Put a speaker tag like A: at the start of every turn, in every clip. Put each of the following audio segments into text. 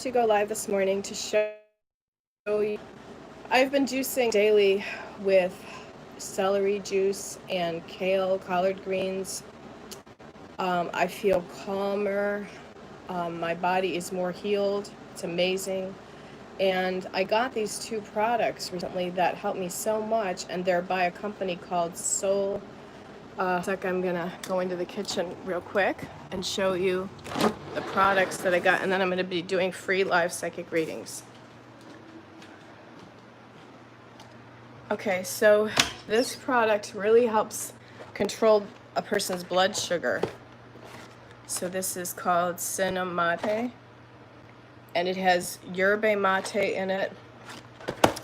A: To go live this morning to show you. I've been juicing daily with celery juice and kale, collard greens. I feel calmer. My body is more healed. It's amazing. And I got these two products recently that helped me so much, and they're by a company called Soul. I'm gonna go into the kitchen real quick and show you the products that I got, and then I'm gonna be doing free live psychic readings. Okay, so this product really helps control a person's blood sugar. So this is called Cinnamate, and it has yerba mate in it.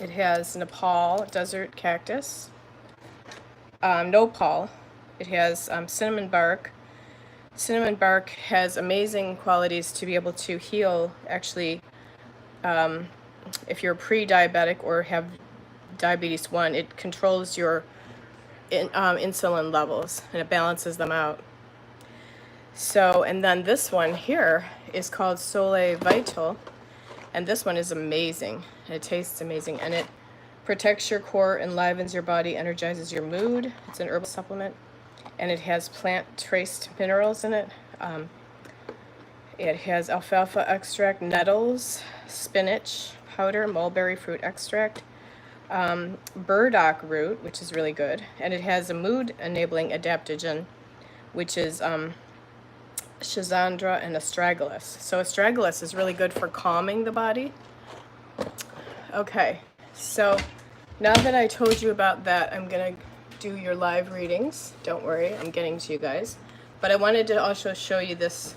A: It has Nepal desert cactus, nopal. It has cinnamon bark. Cinnamon bark has amazing qualities to be able to heal, actually, if you're pre-diabetic or have diabetes 1, it controls your insulin levels and it balances them out. So, and then this one here is called Sole Vital, and this one is amazing. It tastes amazing, and it protects your core, enlivens your body, energizes your mood. It's an herbal supplement, and it has plant traced minerals in it. It has alfalfa extract, nettles, spinach powder, mulberry fruit extract, burdock root, which is really good, and it has a mood enabling adaptogen, which is Schizandra and astragalus. So astragalus is really good for calming the body. Okay, so now that I told you about that, I'm gonna do your live readings. Don't worry, I'm getting to you guys. But I wanted to also show you this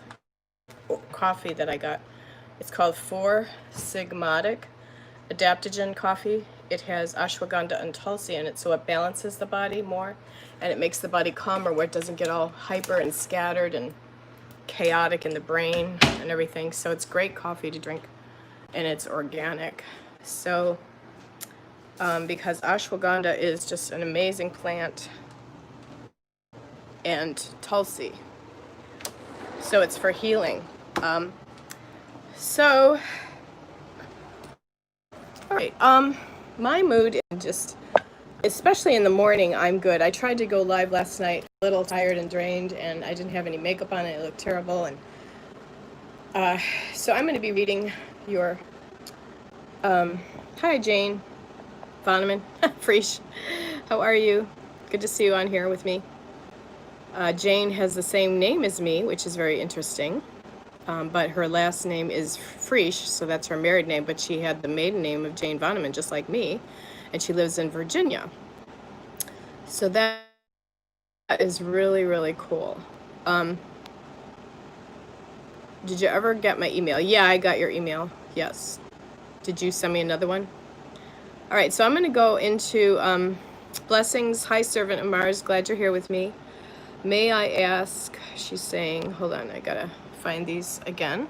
A: coffee that I got. It's called 4 Sigmatic Adaptogen Coffee. It has ashwagandha and tulsi in it, so it balances the body more, and it makes the body calmer where it doesn't get all hyper and scattered and chaotic in the brain and everything. So it's great coffee to drink, and it's organic. So because ashwagandha is just an amazing plant, and tulsi, so it's for healing. So all right, my mood is just, especially in the morning, I'm good. I tried to go live last night, a little tired and drained, and I didn't have any makeup on. It looked terrible, and so I'm going to be reading your hi Jane Voneman Freesh, how are you? Good to see you on here with me. Jane has the same name as me, which is very interesting, but her last name is Freesh, so that's her married name, but she had the maiden name of Jane Voneman, just like me, and she lives in Virginia. So that is really, really cool. Did you ever get my email? Yeah, I got your email. Yes. Did you send me another one? All right, so I'm going to go into blessings. Hi, servant of Mars. Glad you're here with me. May I ask, she's saying, hold on, I got to find these again.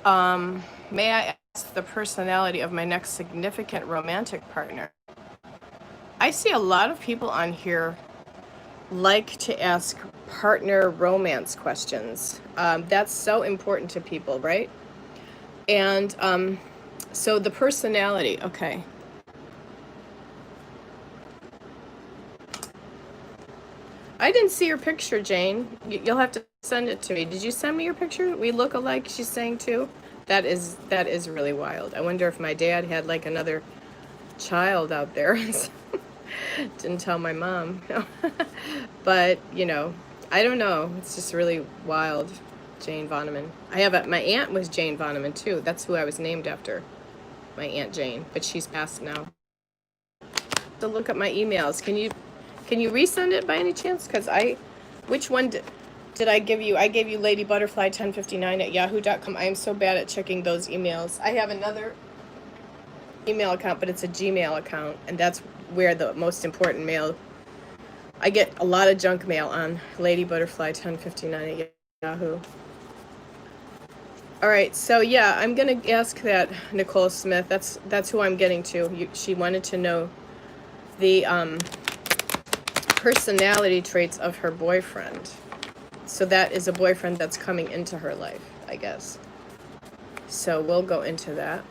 A: May I ask the personality of my next significant romantic partner? I see a lot of people on here like to ask partner romance questions. That's so important to people, right? And so the personality, okay. I didn't see your picture, Jane. You'll have to send it to me. Did you send me your picture? We look alike, she's saying too. That is really wild. I wonder if my dad had like another child out there. Didn't tell my mom. But, you know, I don't know. It's just really wild. Jane Voneman. My aunt was Jane Voneman too. That's who I was named after. My Aunt Jane, but she's passed now. So look at my emails. Can you resend it by any chance? Because which one did I give you? I gave you Lady Butterfly 1059 at yahoo.com. I am so bad at checking those emails. I have another email account, but it's a Gmail account, and that's where the most important mail. I get a lot of junk mail on Lady Butterfly 1059 at Yahoo. All right, so yeah, I'm gonna ask that Nicole Smith. That's who I'm getting to. She wanted to know the personality traits of her boyfriend. So that is a boyfriend that's coming into her life, I guess. So we'll go into that.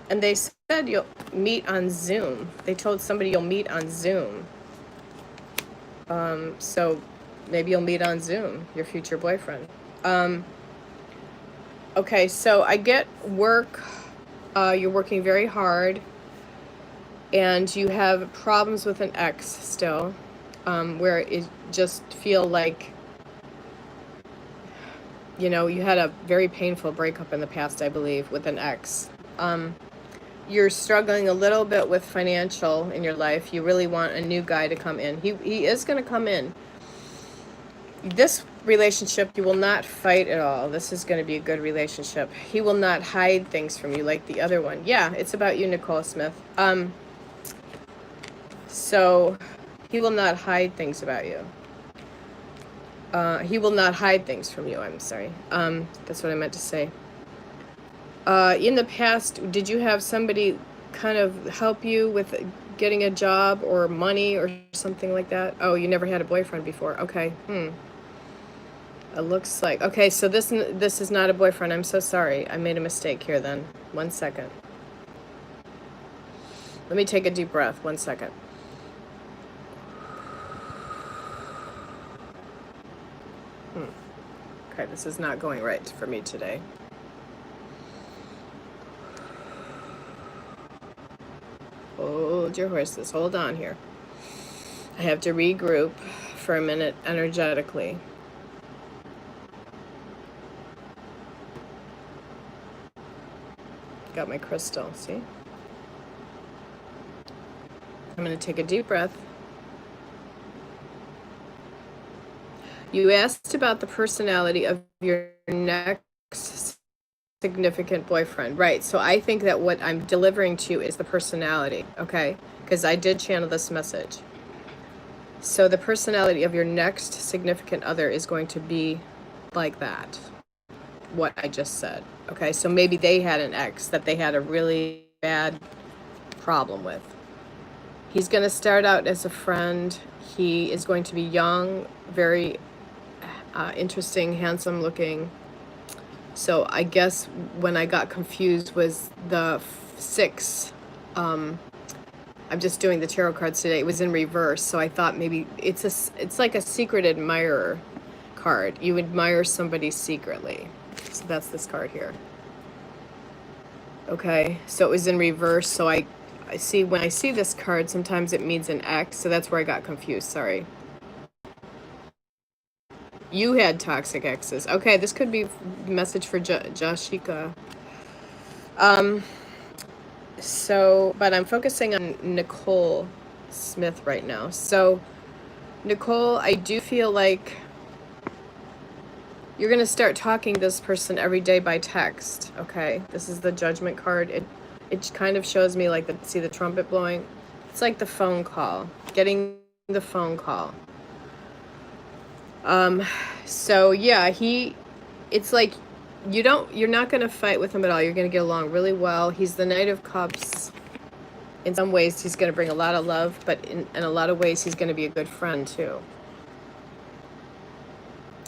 A: And they said you'll meet on Zoom. They told somebody you'll meet on Zoom. So maybe you'll meet on Zoom, your future boyfriend. Okay, so I get work. You're working very hard. And you have problems with an ex still, where it just feel like, you know, you had a very painful breakup in the past, I believe, with an ex. You're struggling a little bit with financial in your life. You really want a new guy to come in. He is going to come in. This relationship, you will not fight at all. This is going to be a good relationship. He will not hide things from you like the other one. Yeah, it's about you, Nicole Smith. So he will not hide things about you. He will not hide things from you. I'm sorry. That's what I meant to say. In the past, did you have somebody kind of help you with getting a job or money or something like that? Oh, you never had a boyfriend before. Okay. It looks like, okay, so this is not a boyfriend. I'm so sorry. I made a mistake here then. 1 second. Let me take a deep breath. 1 second. Okay, this is not going right for me today. Hold your horses. Hold on here. I have to regroup for a minute energetically. Got my crystal, see? I'm going to take a deep breath. You asked about the personality of your next significant boyfriend. Right, so I think that what I'm delivering to you is the personality, okay? Because I did channel this message. So the personality of your next significant other is going to be like that. What I just said. Okay, so maybe they had an ex that they had a really bad problem with. He's going to start out as a friend. He is going to be young, very interesting, handsome looking. So I guess when I got confused was the 6. I'm just doing the tarot cards today. It was in reverse, so I thought maybe it's like a secret admirer card. You admire somebody secretly. So that's this card here. Okay, so it was in reverse. So I see when I see this card, sometimes it means an X. So that's where I got confused. Sorry. You had toxic exes. Okay, this could be a message for Jashika. So, but I'm focusing on Nicole Smith right now. So, Nicole, I do feel like you're going to start talking to this person every day by text, okay? This is the Judgment card. It kind of shows me like, see the trumpet blowing? It's like the phone call, getting the phone call. So yeah, it's like you're not going to fight with him at all. You're going to get along really well. He's the Knight of Cups. In some ways, he's going to bring a lot of love, but in a lot of ways, he's going to be a good friend too.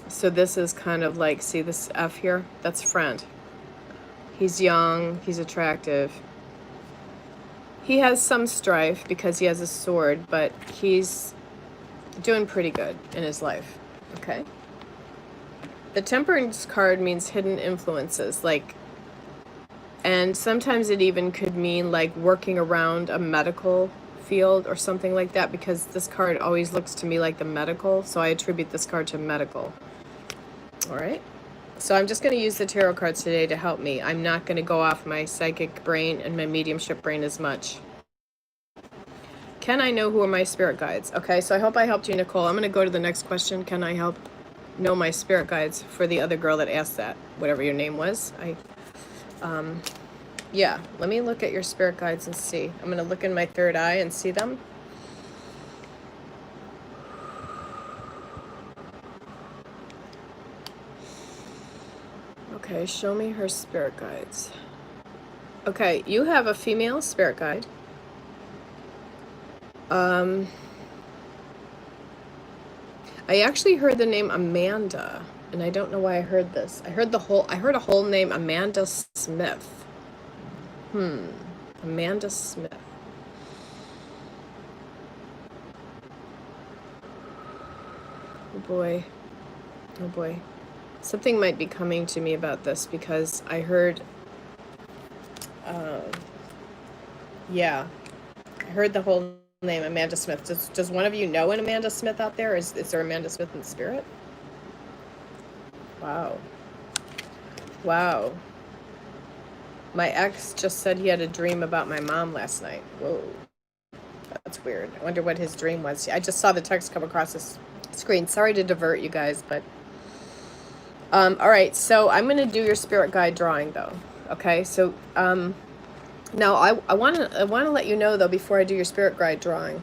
A: So this is kind of like, see this F here? That's friend. He's young, he's attractive. He has some strife because he has a sword, but he's doing pretty good in his life, okay? The Temperance card means hidden influences, like, and sometimes it even could mean like working around a medical field or something like that, because this card always looks to me like the medical, so I attribute this card to medical. All right, so I'm just going to use the tarot cards today to help me. I'm not going to go off my psychic brain and my mediumship brain as much. Can I know who are my spirit guides? Okay, so I hope I helped you, Nicole. I'm going to go to the next question. Can I know my spirit guides for the other girl that asked that, whatever your name was? Yeah, let me look at your spirit guides and see. I'm going to look in my third eye and see them. Okay, show me her spirit guides. Okay, you have a female spirit guide. I actually heard the name Amanda. And I don't know why I heard this. I heard a whole name, Amanda Smith. Amanda Smith. Oh boy. Oh boy. Something might be coming to me about this because I heard, yeah, I heard the whole name, Amanda Smith. Does one of you know an Amanda Smith out there? Is there Amanda Smith in spirit? Wow. Wow. My ex just said he had a dream about my mom last night. Whoa. That's weird. I wonder what his dream was. I just saw the text come across the screen. Sorry to divert you guys, but all right, so I'm going to do your spirit guide drawing though. Okay? So now I want to let you know though before I do your spirit guide drawing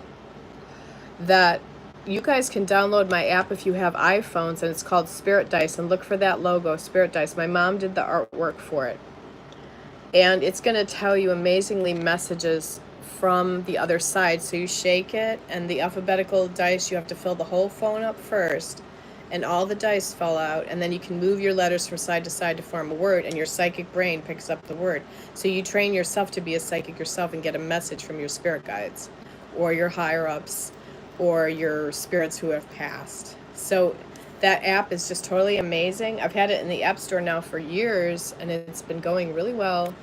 A: that you guys can download my app if you have iPhones, and it's called Spirit Dice, and look for that logo, Spirit Dice. My mom did the artwork for it. And it's going to tell you amazingly messages from the other side. So you shake it, and the alphabetical dice, you have to fill the whole phone up first, and all the dice fall out, and then you can move your letters from side to side to form a word, and your psychic brain picks up the word. So you train yourself to be a psychic yourself and get a message from your spirit guides or your higher ups or your spirits who have passed. So that app is just totally amazing. I've had it in the App Store now for years, and it's been going really well.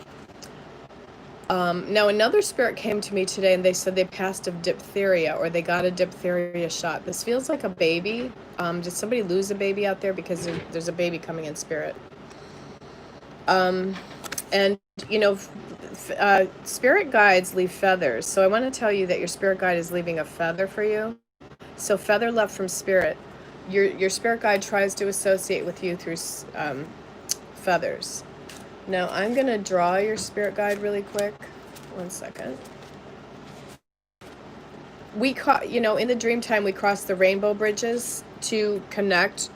A: Now another spirit came to me today, and they said they passed of diphtheria, or they got a diphtheria shot. This feels like a baby. Did somebody lose a baby out there? Because there's a baby coming in spirit. And you know, spirit guides leave feathers. So I want to tell you that your spirit guide is leaving a feather for you. So feather left from spirit. Your spirit guide tries to associate with you through feathers. Now I'm going to draw your spirit guide really quick. 1 second. You know, in the dream time, we cross the rainbow bridges to connect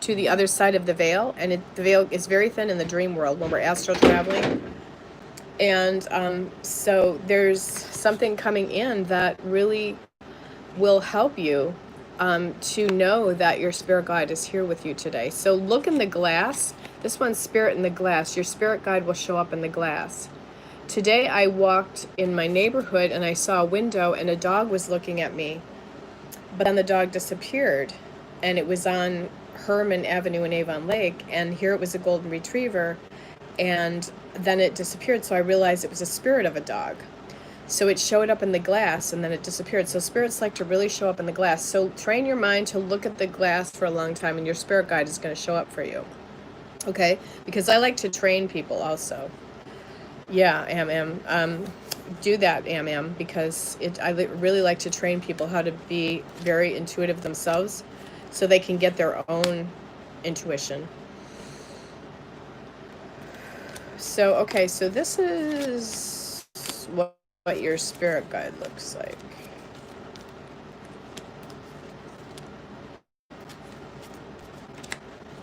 A: to the other side of the veil, and the veil is very thin in the dream world when we're astral traveling. And so there's something coming in that really will help you to know that your spirit guide is here with you today. So look in the glass. This one's spirit in the glass. Your spirit guide will show up in the glass. Today I walked in my neighborhood and I saw a window and a dog was looking at me, but then the dog disappeared, and it was on Herman Avenue in Avon Lake, and here it was a golden retriever, and then it disappeared. So I realized it was a spirit of a dog. So it showed up in the glass and then it disappeared. So spirits like to really show up in the glass. So train your mind to look at the glass for a long time, and your spirit guide is going to show up for you. Okay? Because I like to train people also. Yeah, do that, because I really like to train people how to be very intuitive themselves so they can get their own intuition. So, okay, so this is what your spirit guide looks like.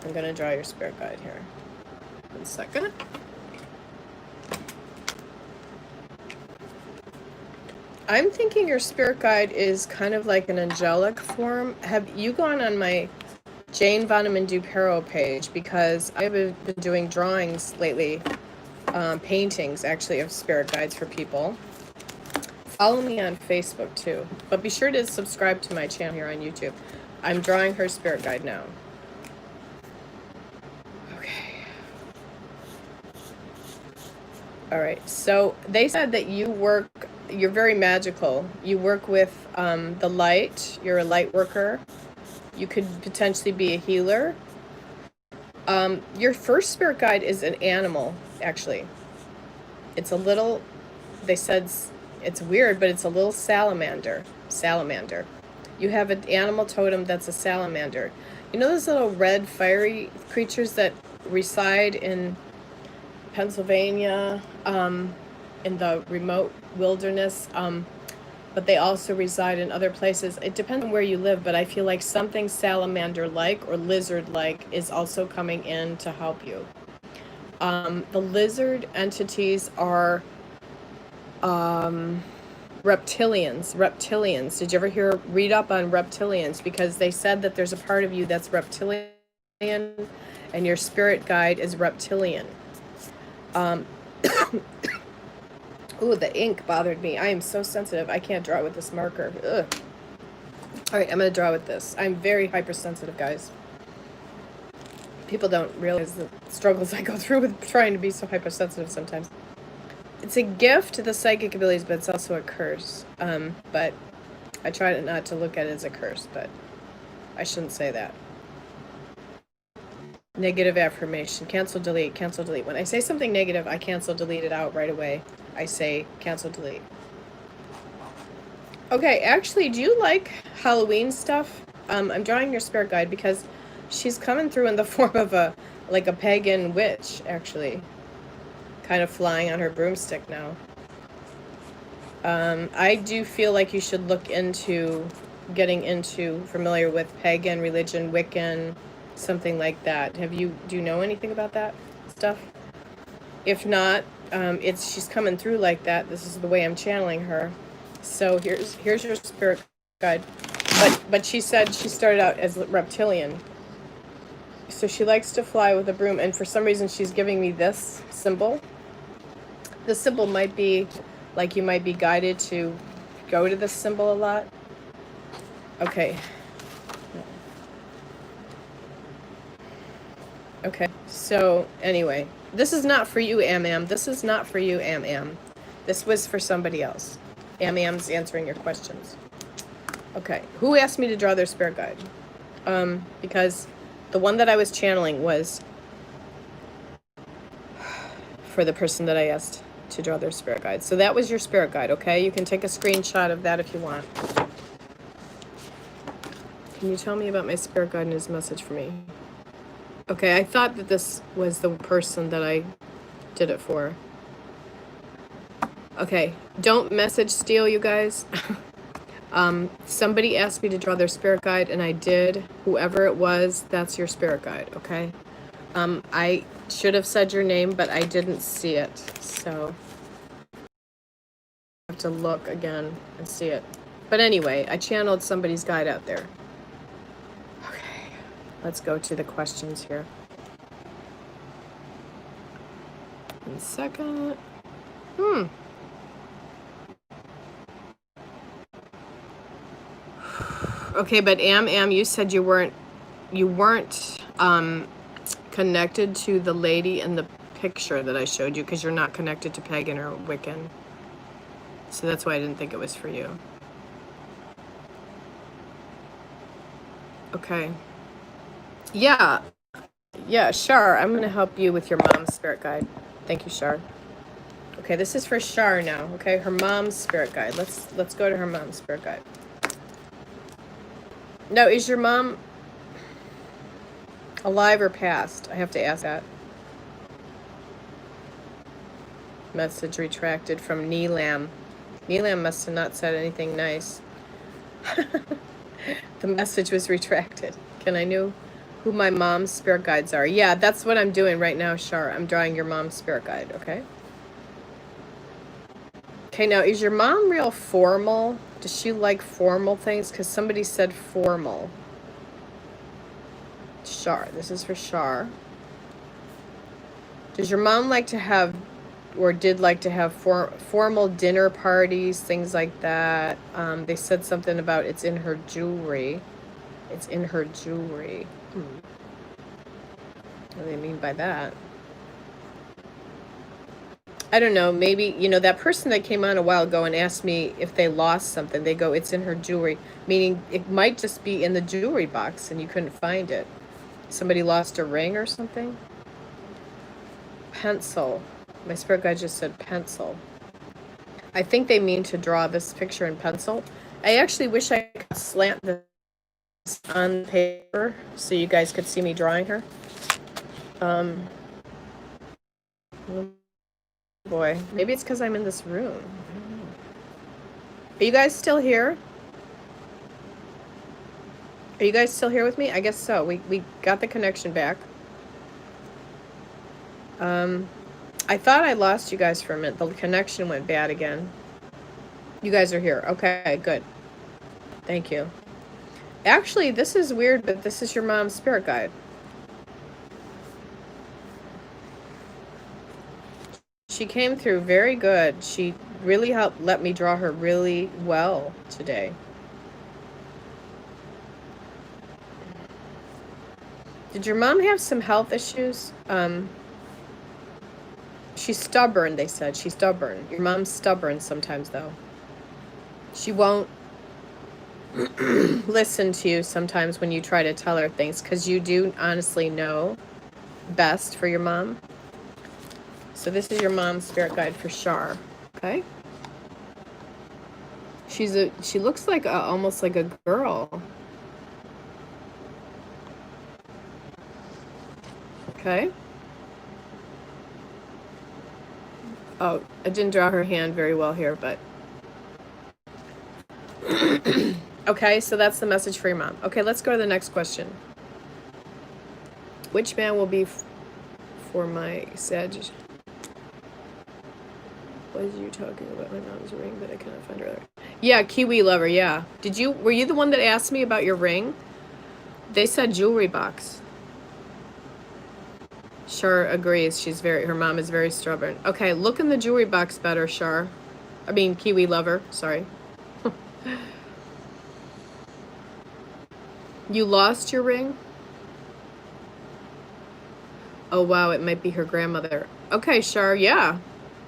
A: I'm going to draw your spirit guide here. 1 second. I'm thinking your spirit guide is kind of like an angelic form. Have you gone on my Jane Voneman-DuPerow page? Because I've been doing drawings lately, paintings actually of spirit guides for people. Follow me on Facebook too. But be sure to subscribe to my channel here on YouTube. I'm drawing her spirit guide now. Okay. All right. So they said that you're very magical. You work with the light. You're a light worker. You could potentially be a healer. Your first spirit guide is an animal, actually. It's a little, they said, it's weird, but it's a little salamander. You have an animal totem that's a salamander. You know those little red fiery creatures that reside in Pennsylvania, in the remote wilderness, but they also reside in other places. It depends on where you live, but I feel like something salamander-like or lizard-like is also coming in to help you. The lizard entities are reptilians. Did you ever read up on reptilians? Because they said that there's a part of you that's reptilian and your spirit guide is reptilian. Um, ooh, the ink bothered me. I am so sensitive. I can't draw with this marker. Ugh. All right, I'm going to draw with this. I'm very hypersensitive, guys. People don't realize the struggles I go through with trying to be so hypersensitive sometimes. It's a gift to the psychic abilities, but it's also a curse. But I try not to look at it as a curse, but I shouldn't say that. Negative affirmation. Cancel, delete, cancel, delete. When I say something negative, I cancel, delete it out right away. I say cancel, delete. Okay, actually, do you like Halloween stuff? I'm drawing your spirit guide because she's coming through in the form of a pagan witch, actually. Kind of flying on her broomstick now. I do feel like you should look into getting familiar with pagan religion, Wiccan, something like that. Do you know anything about that stuff? If not, she's coming through like that. This is the way I'm channeling her. So here's your spirit guide. But she said she started out as reptilian. So she likes to fly with a broom, and for some reason she's giving me this symbol. This symbol might be like you might be guided to go to this symbol a lot. Okay. Okay, so anyway, this is not for you, Am. This is not for you, Am. This was for somebody else. Am's answering your questions. Okay, who asked me to draw their spirit guide? Because the one that I was channeling was for the person that I asked to draw their spirit guide. So that was your spirit guide, okay? You can take a screenshot of that if you want. Can you tell me about my spirit guide and his message for me? Okay, I thought that this was the person that I did it for. Okay, don't message steal, you guys. Somebody asked me to draw their spirit guide, and I did. Whoever it was, that's your spirit guide, okay? I should have said your name, but I didn't see it, so I have to look again and see it. But anyway, I channeled somebody's guide out there. Okay, let's go to the questions here. 1 second. Okay, but Am, you said you weren't connected to the lady in the picture that I showed you because you're not connected to pagan or Wiccan. So that's why I didn't think it was for you. Okay. Yeah, Shar, I'm going to help you with your mom's spirit guide. Thank you, Shar. Okay, this is for Shar now, okay? Her mom's spirit guide. Let's go to her mom's spirit guide. Now, is your mom alive or passed? I have to ask that. Message retracted from Neelam. Neelam must have not said anything nice. The message was retracted. Can I know who my mom's spirit guides are? Yeah, that's what I'm doing right now, Shar. I'm drawing your mom's spirit guide, okay? Okay, now, is your mom real formal? Does she like formal things? Because somebody said formal. Shar, this is for Shar. Does your mom like to have, or did like to have formal dinner parties, things like that? They said something about it's in her jewelry. It's in her jewelry. What do they mean by that? I don't know, maybe, that person that came on a while ago and asked me if they lost something, they go, it's in her jewelry, meaning it might just be in the jewelry box and you couldn't find it. Somebody lost a ring or something? Pencil. My spirit guide just said pencil. I think they mean to draw this picture in pencil. I actually wish I could slant this on paper so you guys could see me drawing her. Boy, maybe it's because I'm in this room. I don't know. Are you guys still here? Are you guys still here with me? I guess so. We got the connection back. I thought I lost you guys for a minute. The connection went bad again. You guys are here. Okay, good. Thank you. Actually, this is weird, but this is your mom's spirit guide. She came through very good. She really helped let me draw her really well today. Did your mom have some health issues? She's stubborn, they said. She's stubborn. Your mom's stubborn sometimes, though. She won't listen to you sometimes when you try to tell her things, because you do honestly know best for your mom. So this is your mom's spirit guide for Shar, okay? She looks like almost like a girl. Okay. Oh, I didn't draw her hand very well here, but okay, so that's the message for your mom. Okay, let's go to the next question. Which man will be for my Sag? Was you talking about my mom's ring, but I cannot find her. Yeah, Kiwi Lover, yeah. Were you the one that asked me about your ring? They said jewelry box. Shar agrees. Her mom is very stubborn. Okay, look in the jewelry box better, Shar. I mean, Kiwi Lover, sorry. You lost your ring? Oh, wow, it might be her grandmother. Okay, Shar, yeah.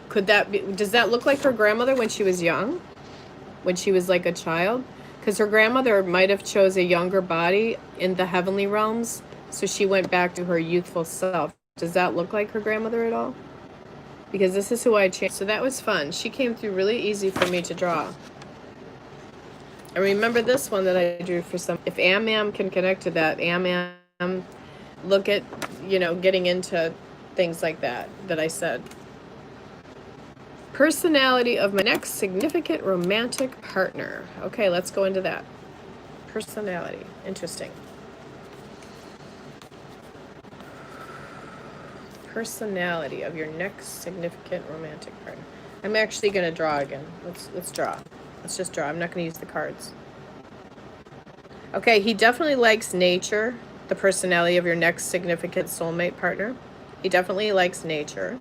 A: Could that be, does that look like her grandmother when she was young? When she was like a child? Because her grandmother might have chose a younger body in the heavenly realms, so she went back to her youthful self. Does that look like her grandmother at all? Because this is who I changed. So that was fun. She came through really easy for me to draw. I remember this one that I drew for some. If Am can connect to that, Am, look at, getting into things like that I said. Personality of my next significant romantic partner. Okay, let's go into that. Personality. Interesting. Personality of your next significant romantic partner. I'm actually going to draw again. Let's draw. Let's just draw. I'm not going to use the cards. Okay, he definitely likes nature. The personality of your next significant soulmate partner. He definitely likes nature.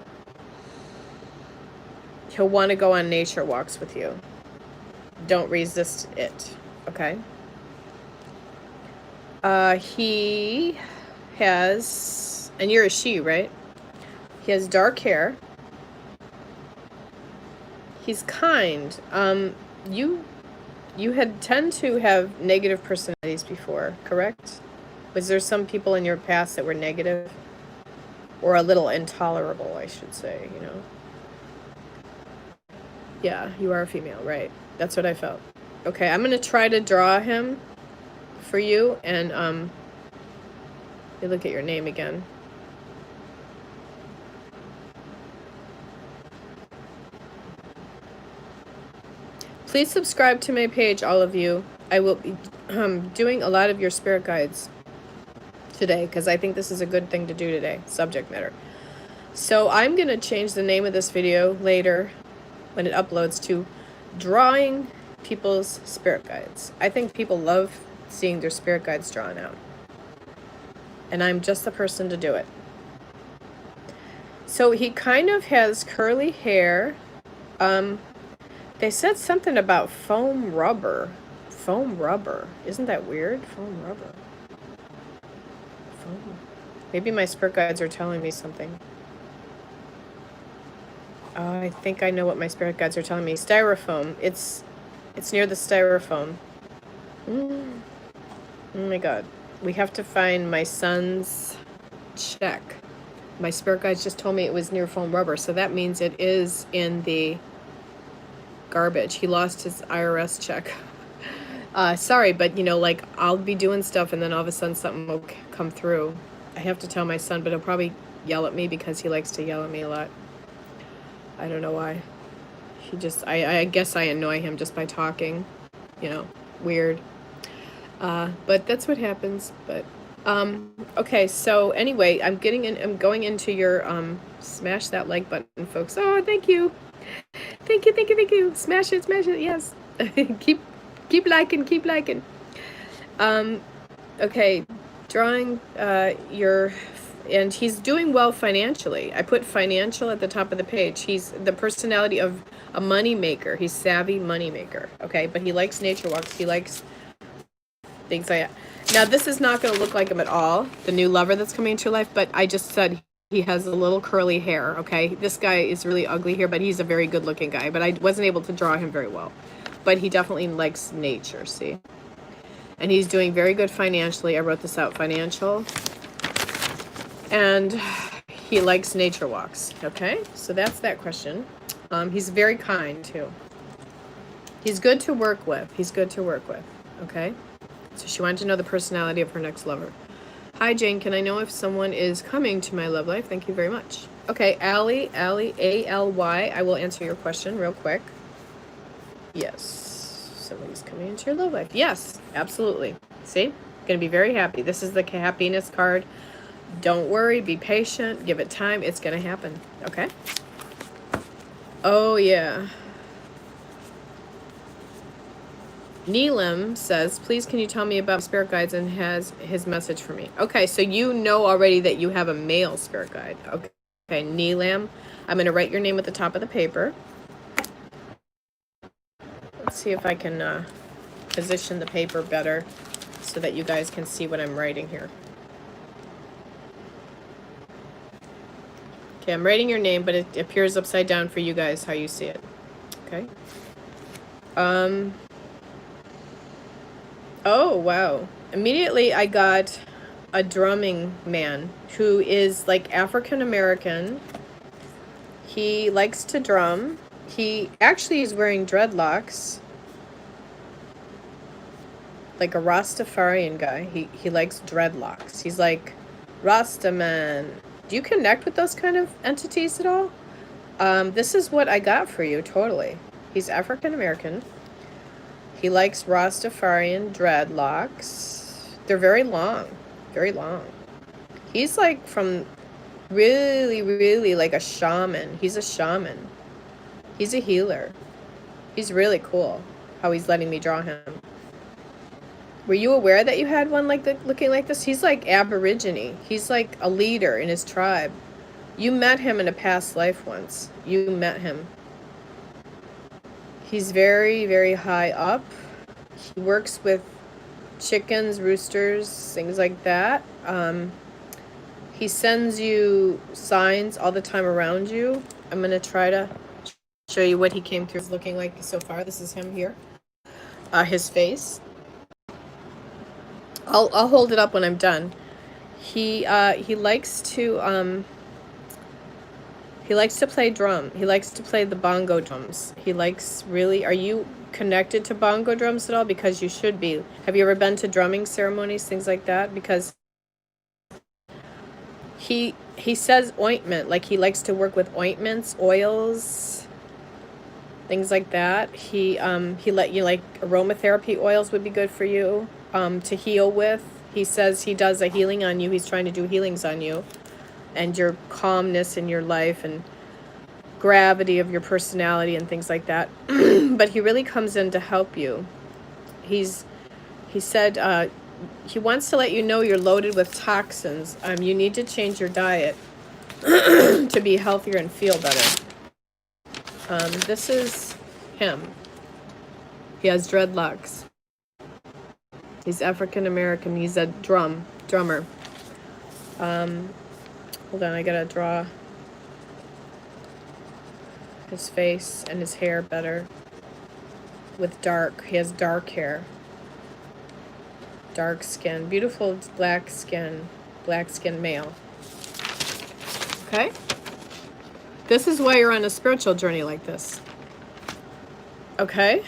A: He'll want to go on nature walks with you. Don't resist it. Okay. He has, and you're a she, right? He has dark hair. He's kind. You had tend to have negative personalities before, correct? Was there some people in your past that were negative? Or a little intolerable, I should say, Yeah, you are a female, right? That's what I felt. Okay, I'm going to try to draw him for you, and let me look at your name again. Please subscribe to my page, all of you. I will be doing a lot of your spirit guides today, because I think this is a good thing to do today, subject matter. So I'm going to change the name of this video later when it uploads to Drawing People's Spirit Guides. I think people love seeing their spirit guides drawn out. And I'm just the person to do it. So he kind of has curly hair. They said something about foam rubber. Foam rubber. Isn't that weird? Foam rubber. Foam. Maybe my spirit guides are telling me something. I think I know what my spirit guides are telling me. Styrofoam. It's near the styrofoam. Oh my god. We have to find my son's check. My spirit guides just told me it was near foam rubber, so that means it is in the garbage. He lost his IRS check. Sorry, but I'll be doing stuff and then all of a sudden something will come through. I have to tell my son, but he'll probably yell at me because he likes to yell at me a lot. I don't know why. I guess I annoy him just by talking. Weird. But that's what happens. But okay, so anyway, I'm going into your smash that like button, folks. Oh, thank you. Thank you. Smash it, yes. keep liking. Okay, drawing your and he's doing well financially. I put financial at the top of the page. He's the personality of a money maker. He's savvy money maker. Okay, but he likes nature walks. He likes things like that. Now, this is not going to look like him at all, the new lover that's coming into your life, but I just said he has a little curly hair, okay? This guy is really ugly here, but he's a very good-looking guy, but I wasn't able to draw him very well. But he definitely likes nature, see? And he's doing very good financially. I wrote this out, financial. And he likes nature walks, okay? So that's that question. He's very kind, too. He's good to work with. He's good to work with, okay? So she wanted to know the personality of her next lover. Hi, Jane. Can I know if someone is coming to my love life? Thank you very much. Okay, Allie, A-L-Y. I will answer your question real quick. Yes. Somebody's coming into your love life. Yes, absolutely. See? Going to be very happy. This is the happiness card. Don't worry. Be patient. Give it time. It's going to happen. Okay? Oh, yeah. Neelam says, please can you tell me about spirit guides and has his message for me. Okay, so you know already that you have a male spirit guide. Okay, Neelam, I'm going to write your name at the top of the paper. Let's see if I can position the paper better so that you guys can see what I'm writing here. Okay, I'm writing your name, but it appears upside down for you guys how you see it. Okay. Oh, wow. Immediately I got a drumming man who is like African American. He likes to drum. He actually is wearing dreadlocks. Like a Rastafarian guy. He likes dreadlocks. He's like, Rasta man. Do you connect with those kind of entities at all? This is what I got for you, totally. He's African American. He likes Rastafarian dreadlocks. They're very long. Very long. He's like from really, really like a shaman. He's a shaman. He's a healer. He's really cool how he's letting me draw him. Were you aware that you had one like looking like this? He's like Aborigine. He's like a leader in his tribe. You met him in a past life once. You met him. He's very, very high up. He works with chickens, roosters, things like that. He sends you signs all the time around you. I'm going to try to show you what he came through looking like so far. This is him here. His face. I'll hold it up when I'm done. He likes to play drum. He likes to play the bongo drums. He likes really... Are you connected to bongo drums at all? Because you should be. Have you ever been to drumming ceremonies, things like that? Because he says ointment. Like he likes to work with ointments, oils, things like that. He let you like aromatherapy oils would be good for you to heal with. He says he does a healing on you. He's trying to do healings on you. And your calmness in your life and gravity of your personality and things like that. But he really comes in to help you. He said he wants to let you know you're loaded with toxins. You need to change your diet to be healthier and feel better. This is him. He has dreadlocks. He's African American. He's a drummer. Hold on, I gotta draw his face and his hair better. He has dark hair. Dark skin. Beautiful black skin male. Okay? This is why you're on a spiritual journey like this. Okay?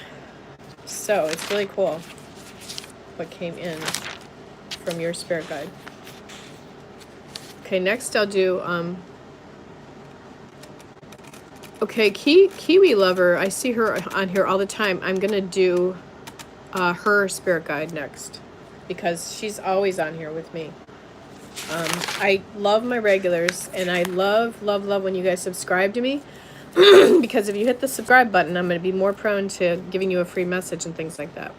A: So, it's really cool what came in from your spirit guide. Okay, next I'll do, okay, Kiwi Lover, I see her on here all the time. I'm going to do her spirit guide next because she's always on here with me. I love my regulars, and I love when you guys subscribe to me because if you hit the subscribe button, I'm going to be more prone to giving you a free message and things like that.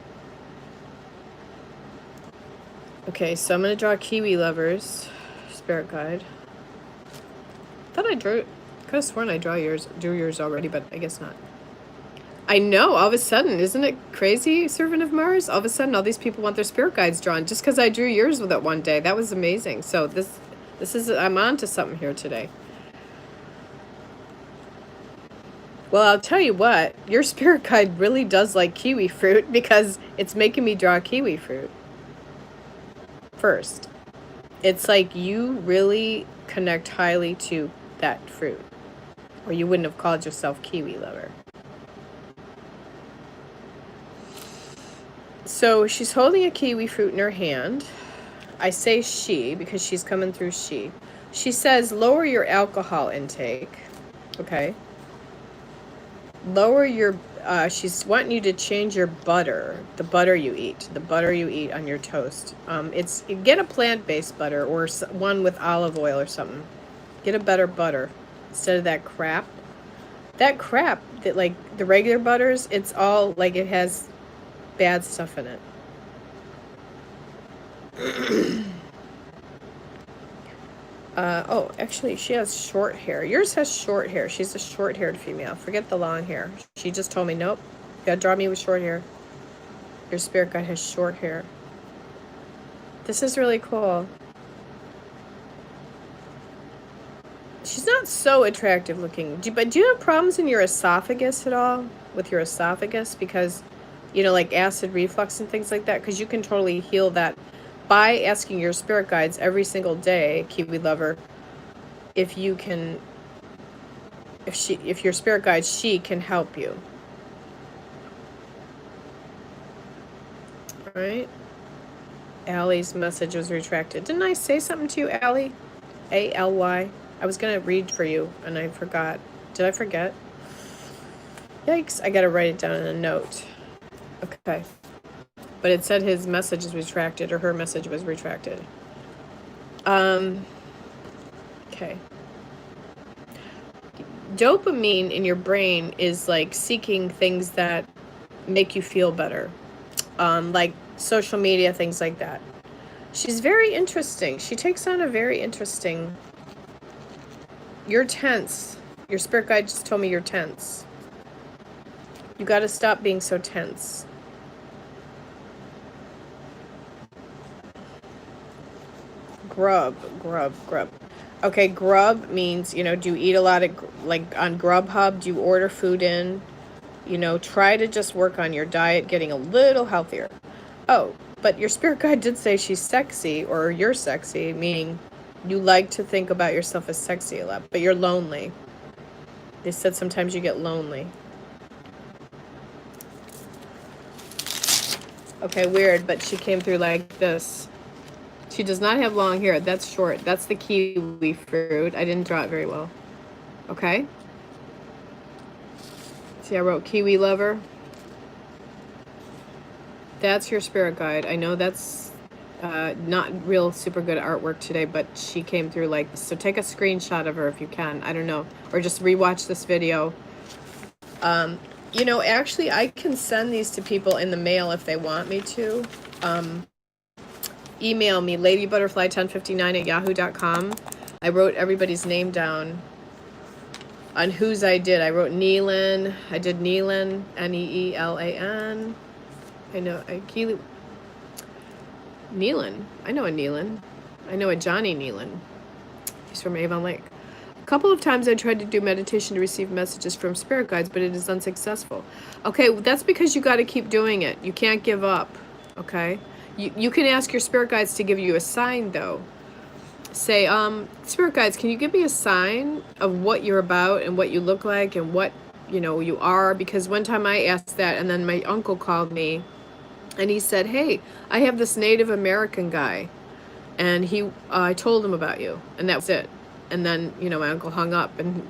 A: Okay, so I'm going to draw Kiwi Lovers. spirit guide. Thought I could have sworn I drew yours already, but I guess not. I know, all of a sudden, isn't it crazy, Servant of Mars? All of a sudden, all these people want their spirit guides drawn just because I drew yours with it one day. That was amazing. So this is, I'm on to something here today. Well, I'll tell you what, your spirit guide really does like kiwi fruit because it's making me draw kiwi fruit first. It's like you really connect highly to that fruit, or you wouldn't have called yourself kiwi lover. So she's holding a kiwi fruit in her hand. I say she because she's coming through she. She says, lower your alcohol intake. Okay. Lower your, she's wanting you to change your butter, the butter you eat on your toast. Get a plant-based butter or one with olive oil or something. Get a better butter instead of that crap. That crap, that like the regular butters, it's all like it has bad stuff in it. Oh, actually, she has short hair. Yours has short hair. She's a short-haired female. Forget the long hair. She just told me, nope, you gotta draw me with short hair. Your spirit guide has short hair. This is really cool. She's not so attractive looking. But do you have problems in your esophagus at all? With your esophagus? Because, you know, like acid reflux and things like that? Because you can totally heal that by asking your spirit guides every single day, Kiwi lover, if you can, if your spirit guide, she can help you. All right. Allie's message was retracted. Didn't I say something to you, Allie? A-L-Y. I was going to read for you, and I forgot. Did I forget? Yikes. I got to write it down in a note. Okay. But it said his message is retracted, or her message was retracted. Okay. Dopamine in your brain is like seeking things that make you feel better. Like social media, things like that. She's very interesting. She takes on a very interesting... You're tense. Your spirit guide just told me you're tense. You got to stop being so tense. Grub. Okay, grub means, you know, do you eat a lot of, like on Grubhub, do you order food in? You know, try to just work on your diet, getting a little healthier. Oh, but your spirit guide did say she's sexy, or you're sexy, meaning you like to think about yourself as sexy a lot, but you're lonely. They said sometimes you get lonely. Okay, weird, but she came through like this. She does not have long hair. That's short. That's the kiwi fruit. I didn't draw it very well. Okay? See, I wrote kiwi lover. That's your spirit guide. I know that's not real super good artwork today, but she came through like this. So take a screenshot of her if you can. I don't know. Or just rewatch this video. You know, actually, I can send these to people in the mail if they want me to. Email me, ladybutterfly1059@yahoo.com. I wrote everybody's name down on whose I did. I wrote Neelan. I did Neelan, Neelan. I know Neelan. I know a Neelan. I know a Johnny Neelan. He's from Avon Lake. A couple of times I tried to do meditation to receive messages from spirit guides, but it is unsuccessful. Okay, that's because you got to keep doing it. You can't give up, okay? You can ask your spirit guides to give you a sign, though. Say, spirit guides, can you give me a sign of what you're about and what you look like and what, you know, you are? Because one time I asked that, and then my uncle called me, and he said, hey, I have this Native American guy, and I told him about you, and that was it. And then, you know, my uncle hung up, and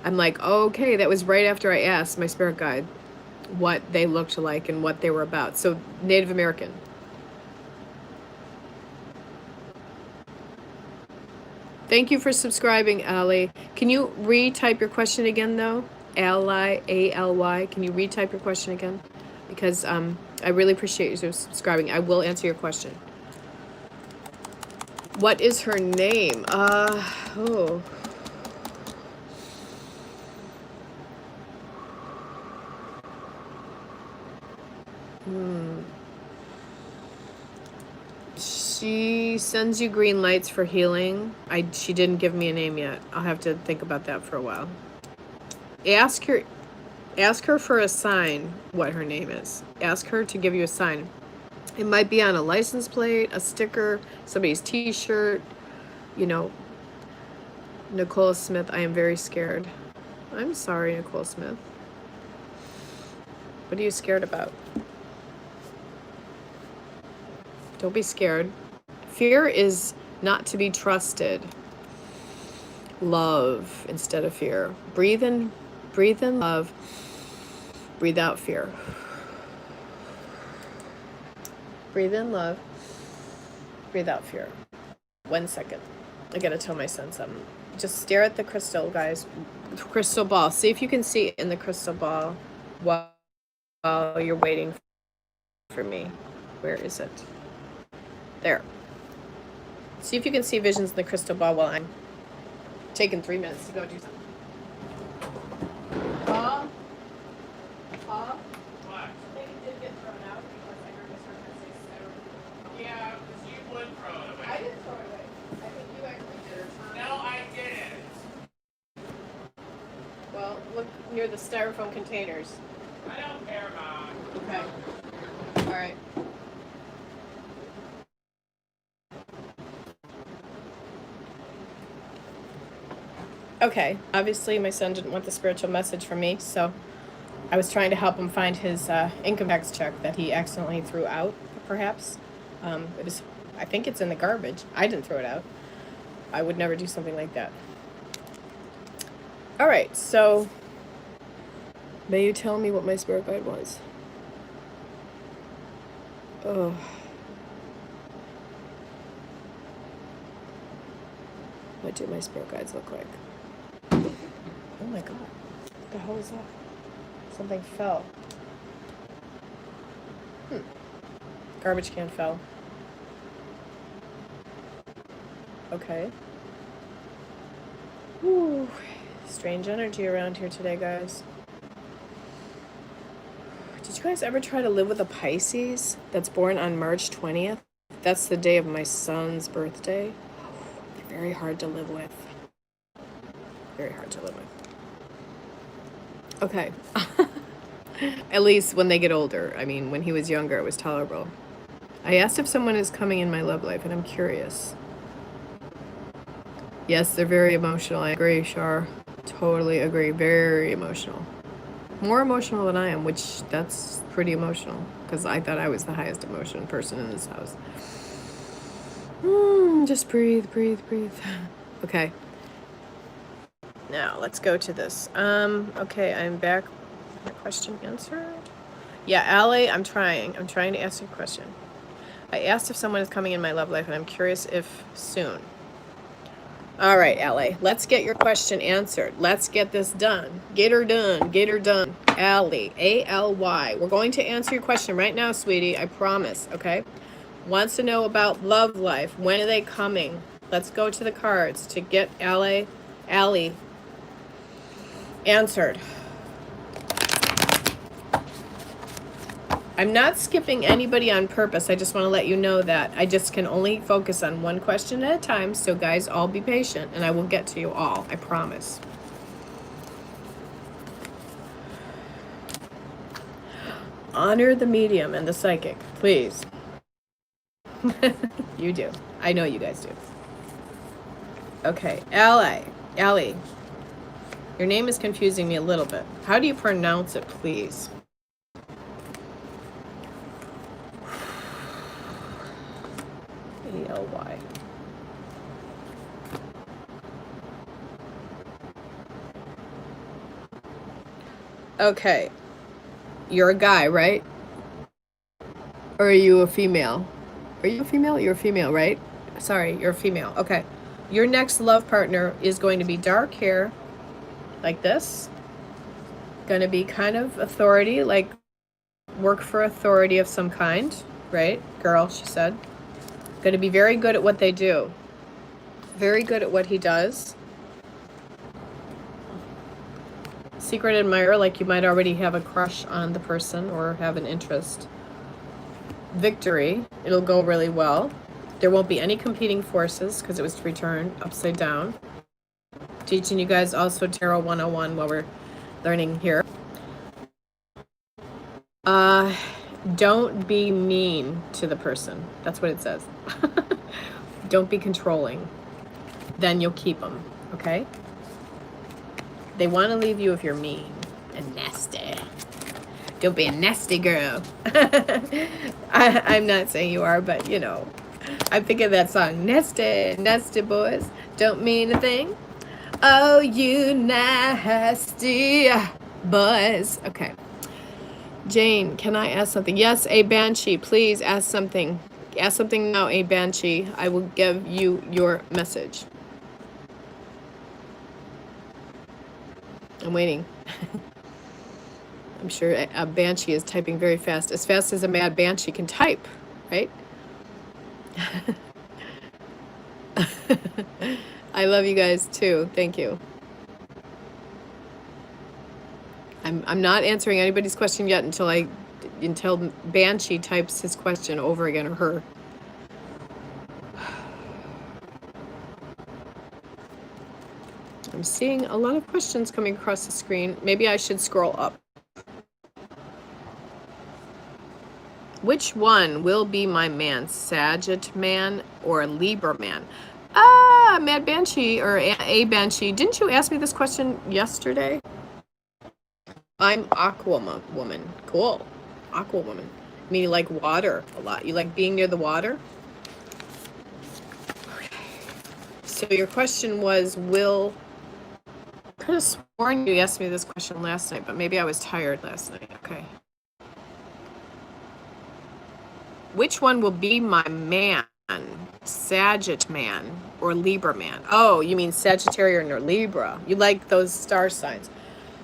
A: I'm like, okay, that was right after I asked my spirit guide what they looked like and what they were about. So, Native American. Thank you for subscribing, Allie. Can you retype your question again, though? Ally, A-L-Y. Can you retype your question again? Because I really appreciate you subscribing. I will answer your question. What is her name? Oh. She sends you green lights for healing. She didn't give me a name yet. I'll have to think about that for a while. Ask her for a sign what her name is. Ask her to give you a sign. It might be on a license plate, a sticker, somebody's t-shirt, you know. Nicole Smith, I am very scared. I'm sorry, Nicole Smith. What are you scared about? Don't be scared. Fear is not to be trusted. Love instead of fear. Breathe in love. Breathe out fear. Breathe in love. Breathe out fear. 1 second. I gotta tell my son something. Just stare at the crystal, guys. Crystal ball. See if you can see in the crystal ball while you're waiting for me. Where is it? There. See if you can see visions in the crystal ball while I'm taking 3 minutes to go do something. Paul?
B: What?
A: Maybe did get thrown out because I heard Miss Herman say so.
B: Yeah, because you would throw it away.
A: I didn't throw it away. I think you actually did it.
B: No, I didn't.
A: Well, look near the styrofoam containers.
B: I don't care, Mom.
A: Okay. All right. Okay, obviously my son didn't want the spiritual message from me, so I was trying to help him find his income tax check that he accidentally threw out, perhaps. I think it's in the garbage. I didn't throw it out. I would never do something like that. All right, so may you tell me what my spirit guide was? Oh. What do my spirit guides look like? Oh my god. What the hell is that? Something fell. Garbage can fell. Okay. Whew. Strange energy around here today, guys. Did you guys ever try to live with a Pisces that's born on March 20th? That's the day of my son's birthday. They're very hard to live with. Very hard to live with. Okay. At least when they get older. I mean, when he was younger, it was tolerable. I asked if someone is coming in my love life, and I'm curious. Yes, they're very emotional. I agree, Shar. Totally agree. Very emotional. More emotional than I am, which that's pretty emotional, because I thought I was the highest emotion person in this house. Just breathe, breathe, breathe. Okay. Now, let's go to this. Okay, I'm back. My question answered? Yeah, Allie, I'm trying to ask you a question. I asked if someone is coming in my love life, and I'm curious if soon. All right, Allie, let's get your question answered. Let's get this done. Get her done. Get her done. Allie, A-L-Y. We're going to answer your question right now, sweetie. I promise, okay? Wants to know about love life. When are they coming? Let's go to the cards to get Allie answered. I'm not skipping anybody on purpose. I just want to let you know that I just can only focus on one question at a time. So guys, all be patient and I will get to you all. I promise. Honor the medium and the psychic, please. You do. I know you guys do. Okay, Allie. Your name is confusing me a little bit. How do you pronounce it, please? A-L-Y. Okay. You're a guy, right? Or are you a female? Are you a female? You're a female, right? Sorry, you're a female. Okay. Your next love partner is going to be dark hair, like this. Going to be kind of authority, like work for authority of some kind, right? Girl, she said. Going to be very good at what they do. Very good at what he does. Secret admirer, like you might already have a crush on the person or have an interest. Victory, it'll go really well. There won't be any competing forces because it was returned upside down. Teaching you guys also Tarot 101 while we're learning here. Don't be mean to the person. That's what it says. Don't be controlling. Then you'll keep them, okay? They want to leave you if you're mean and nasty. Don't be a nasty girl. I'm not saying you are, but you know. I'm thinking of that song. Nasty, nasty boys. Don't mean a thing. Oh, you nasty boys. Okay. Jane, can I ask something? Yes, a Banshee. Please ask something. Ask something now, a Banshee. I will give you your message. I'm waiting. I'm sure a Banshee is typing very fast as a mad Banshee can type, right? I love you guys too. Thank you. I'm not answering anybody's question yet until Banshee types his question over again, or her. I'm seeing a lot of questions coming across the screen. Maybe I should scroll up. Which one will be my man, Sagitt man or Libra man? Mad Banshee or a Banshee. Didn't you ask me this question yesterday? I'm Aqua woman. Cool. Aqua woman. I mean, you like water a lot. You like being near the water? Okay. So your question was, I could have sworn you asked me this question last night, but maybe I was tired last night. Okay. Which one will be my man? Sagitt man or Libra man? Oh, you mean Sagittarian or Libra. You like those star signs.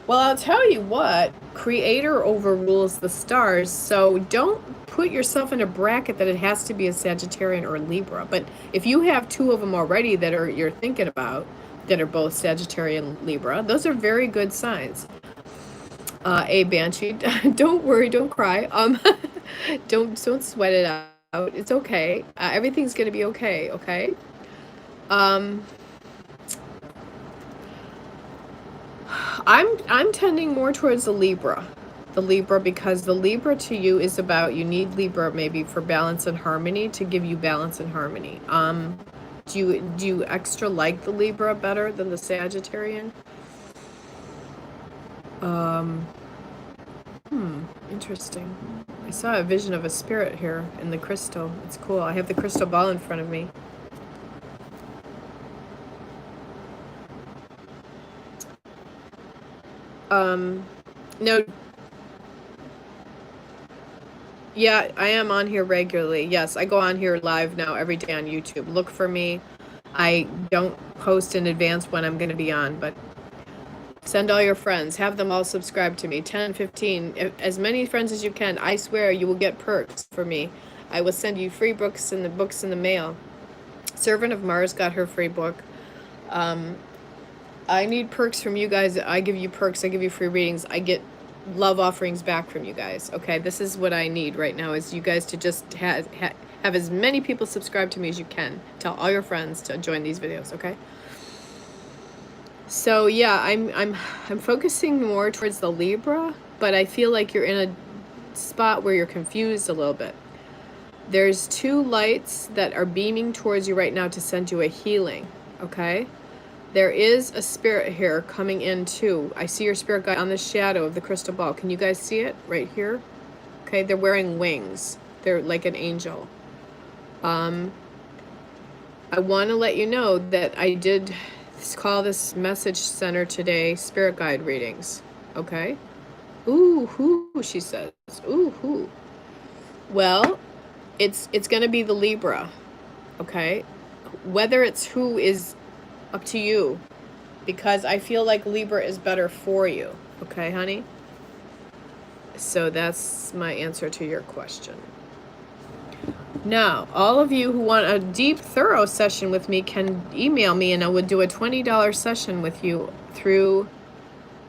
A: Well, I'll tell you what, Creator overrules the stars, so don't put yourself in a bracket that it has to be a Sagittarian or a Libra. But if you have two of them already that you're thinking about, that are both Sagittarian and Libra, those are very good signs. A Banshee, don't worry, don't cry. Don't sweat it out. It's okay. Everything's gonna be okay. Okay. I'm tending more towards the Libra. The Libra, because the Libra to you is about, you need Libra maybe for balance and harmony, to give you balance and harmony. Do you extra like the Libra better than the Sagittarian? Interesting. I saw a vision of a spirit here in the crystal. It's cool. I have the crystal ball in front of me. No. Yeah, I am on here regularly. Yes, I go on here live now every day on YouTube. Look for me. I don't post in advance when I'm going to be on, but send all your friends. Have them all subscribe to me. 10, 15, as many friends as you can. I swear you will get perks for me. I will send you free books in the mail. Servant of Mars got her free book. I need perks from you guys. I give you perks. I give you free readings. I get love offerings back from you guys. Okay, this is what I need right now, is you guys to just have as many people subscribe to me as you can. Tell all your friends to join these videos, okay? So yeah, I'm focusing more towards the Libra, but I feel like you're in a spot where you're confused a little bit. There's two lights that are beaming towards you right now to send you a healing, okay? There is a spirit here coming in too. I see your spirit guide on the shadow of the crystal ball. Can you guys see it right here? Okay, they're wearing wings. They're like an angel. I want to let you know that I did call this message center today spirit guide readings. Okay? Ooh, who, she says. Ooh, who. Well, it's going to be the Libra. Okay? Whether it's who is up to you, because I feel like Libra is better for you. Okay, honey? So that's my answer to your question. Now, all of you who want a deep, thorough session with me can email me, and I would do a $20 session with you through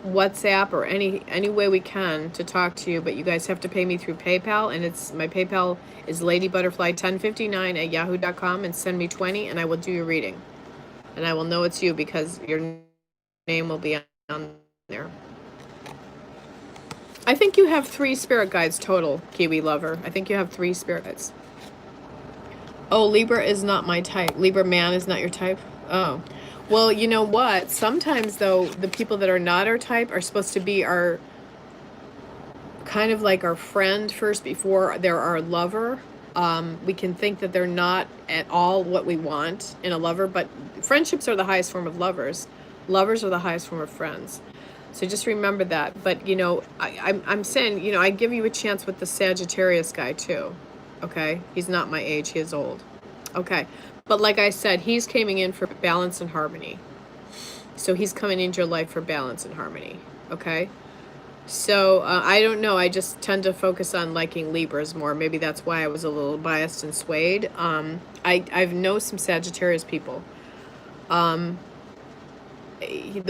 A: WhatsApp or any way we can to talk to you. But you guys have to pay me through PayPal, and it's my PayPal is ladybutterfly1059@yahoo.com, and send me 20, and I will do your reading, and I will know it's you because your name will be on there. I think you have 3 spirit guides total, Kiwi lover. I think you have 3 spirit guides. Oh, Libra is not my type. Libra man is not your type? Oh. Well, you know what? Sometimes, though, the people that are not our type are supposed to be our, kind of like our friend first before they're our lover. We can think that they're not at all what we want in a lover, but friendships are the highest form of lovers. Lovers are the highest form of friends. So just remember that. But, you know, I'm saying, you know, I give you a chance with the Sagittarius guy, too. Okay? He's not my age. He is old. Okay. But like I said, he's coming in for balance and harmony. So he's coming into your life for balance and harmony. Okay? So I don't know. I just tend to focus on liking Libras more. Maybe that's why I was a little biased and swayed. I know some Sagittarius people. The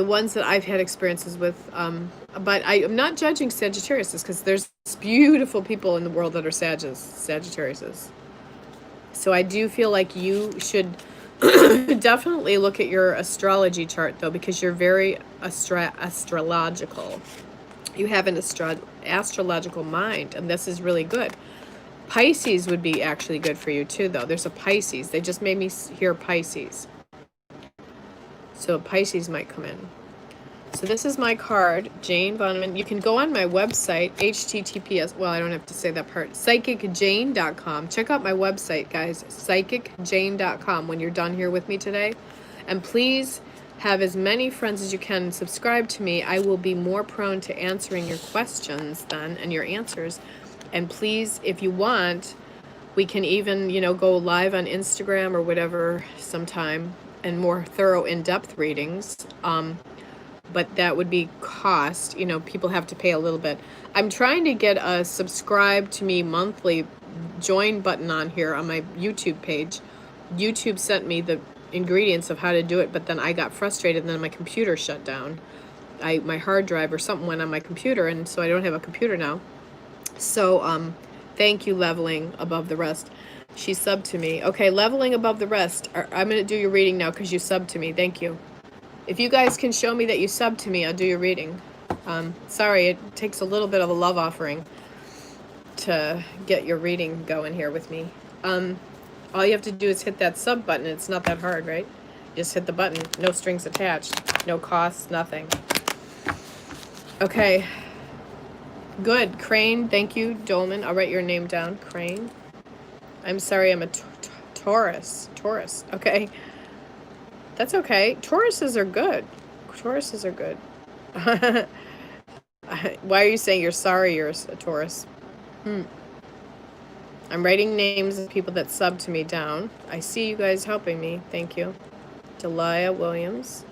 A: ones that I've had experiences with, but I'm not judging Sagittariuses because there's beautiful people in the world that are Sagittariuses. So I do feel like you should definitely look at your astrology chart, though, because you're very astrological. You have an astrological mind, and this is really good. Pisces would be actually good for you, too, though. There's a Pisces. They just made me hear Pisces. So Pisces might come in. So this is my card, Jane Voneman. You can go on my website, https, well, I don't have to say that part, psychicjane.com. Check out my website, guys, psychicjane.com when you're done here with me today. And please have as many friends as you can subscribe to me. I will be more prone to answering your questions then and your answers. And please, if you want, we can even, you know, go live on Instagram or whatever sometime and more thorough in-depth readings. But that would be cost. You know, people have to pay a little bit. I'm trying to get a subscribe to me monthly join button on here on my YouTube page. YouTube sent me the ingredients of how to do it, but then I got frustrated and then my computer shut down. My hard drive or something went on my computer, and so I don't have a computer now. So thank you, Leveling Above the Rest. She subbed to me. Okay, Leveling Above the Rest. I'm going to do your reading now because you subbed to me. Thank you. If you guys can show me that you subbed to me, I'll do your reading. Sorry, it takes a little bit of a love offering to get your reading going here with me. All you have to do is hit that sub button. It's not that hard, right? Just hit the button. No strings attached. No costs, nothing. Okay. Good. Crane, thank you. Dolman, I'll write your name down. Crane. I'm sorry, I'm a Taurus. Taurus, okay. That's okay. Tauruses are good. Tauruses are good. Why are you saying you're sorry you're a Taurus? I'm writing names of people that sub to me down. I see you guys helping me. Thank you. Delia Williams.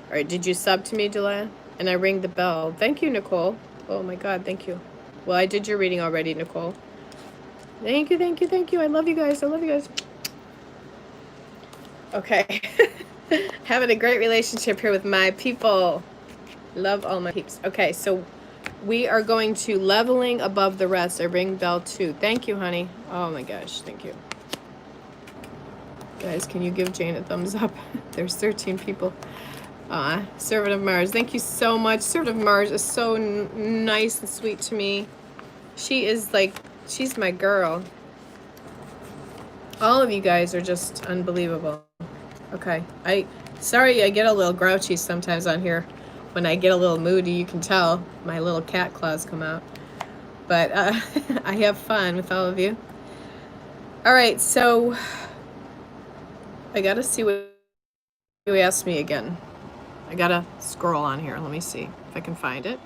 A: All right, did you sub to me, Delia? And I ring the bell. Thank you, Nicole. Oh my God, thank you. Well, I did your reading already, Nicole. Thank you, thank you, thank you. I love you guys. I love you guys. Okay. Having a great relationship here with my people. Love all my peeps. Okay, so we are going to Leveling Above the Rest. I ring bell 2. Thank you, honey. Oh my gosh, thank you. Guys, can you give Jane a thumbs up? There's 13 people. Servant of Mars, thank you so much. Servant of Mars is so nice and sweet to me. She is like, she's my girl. All of you guys are just unbelievable. Okay, sorry I get a little grouchy sometimes on here. When I get a little moody, you can tell my little cat claws come out. But I have fun with all of you. All right, so I gotta see what you asked me again. I gotta scroll on here. Let me see if I can find it.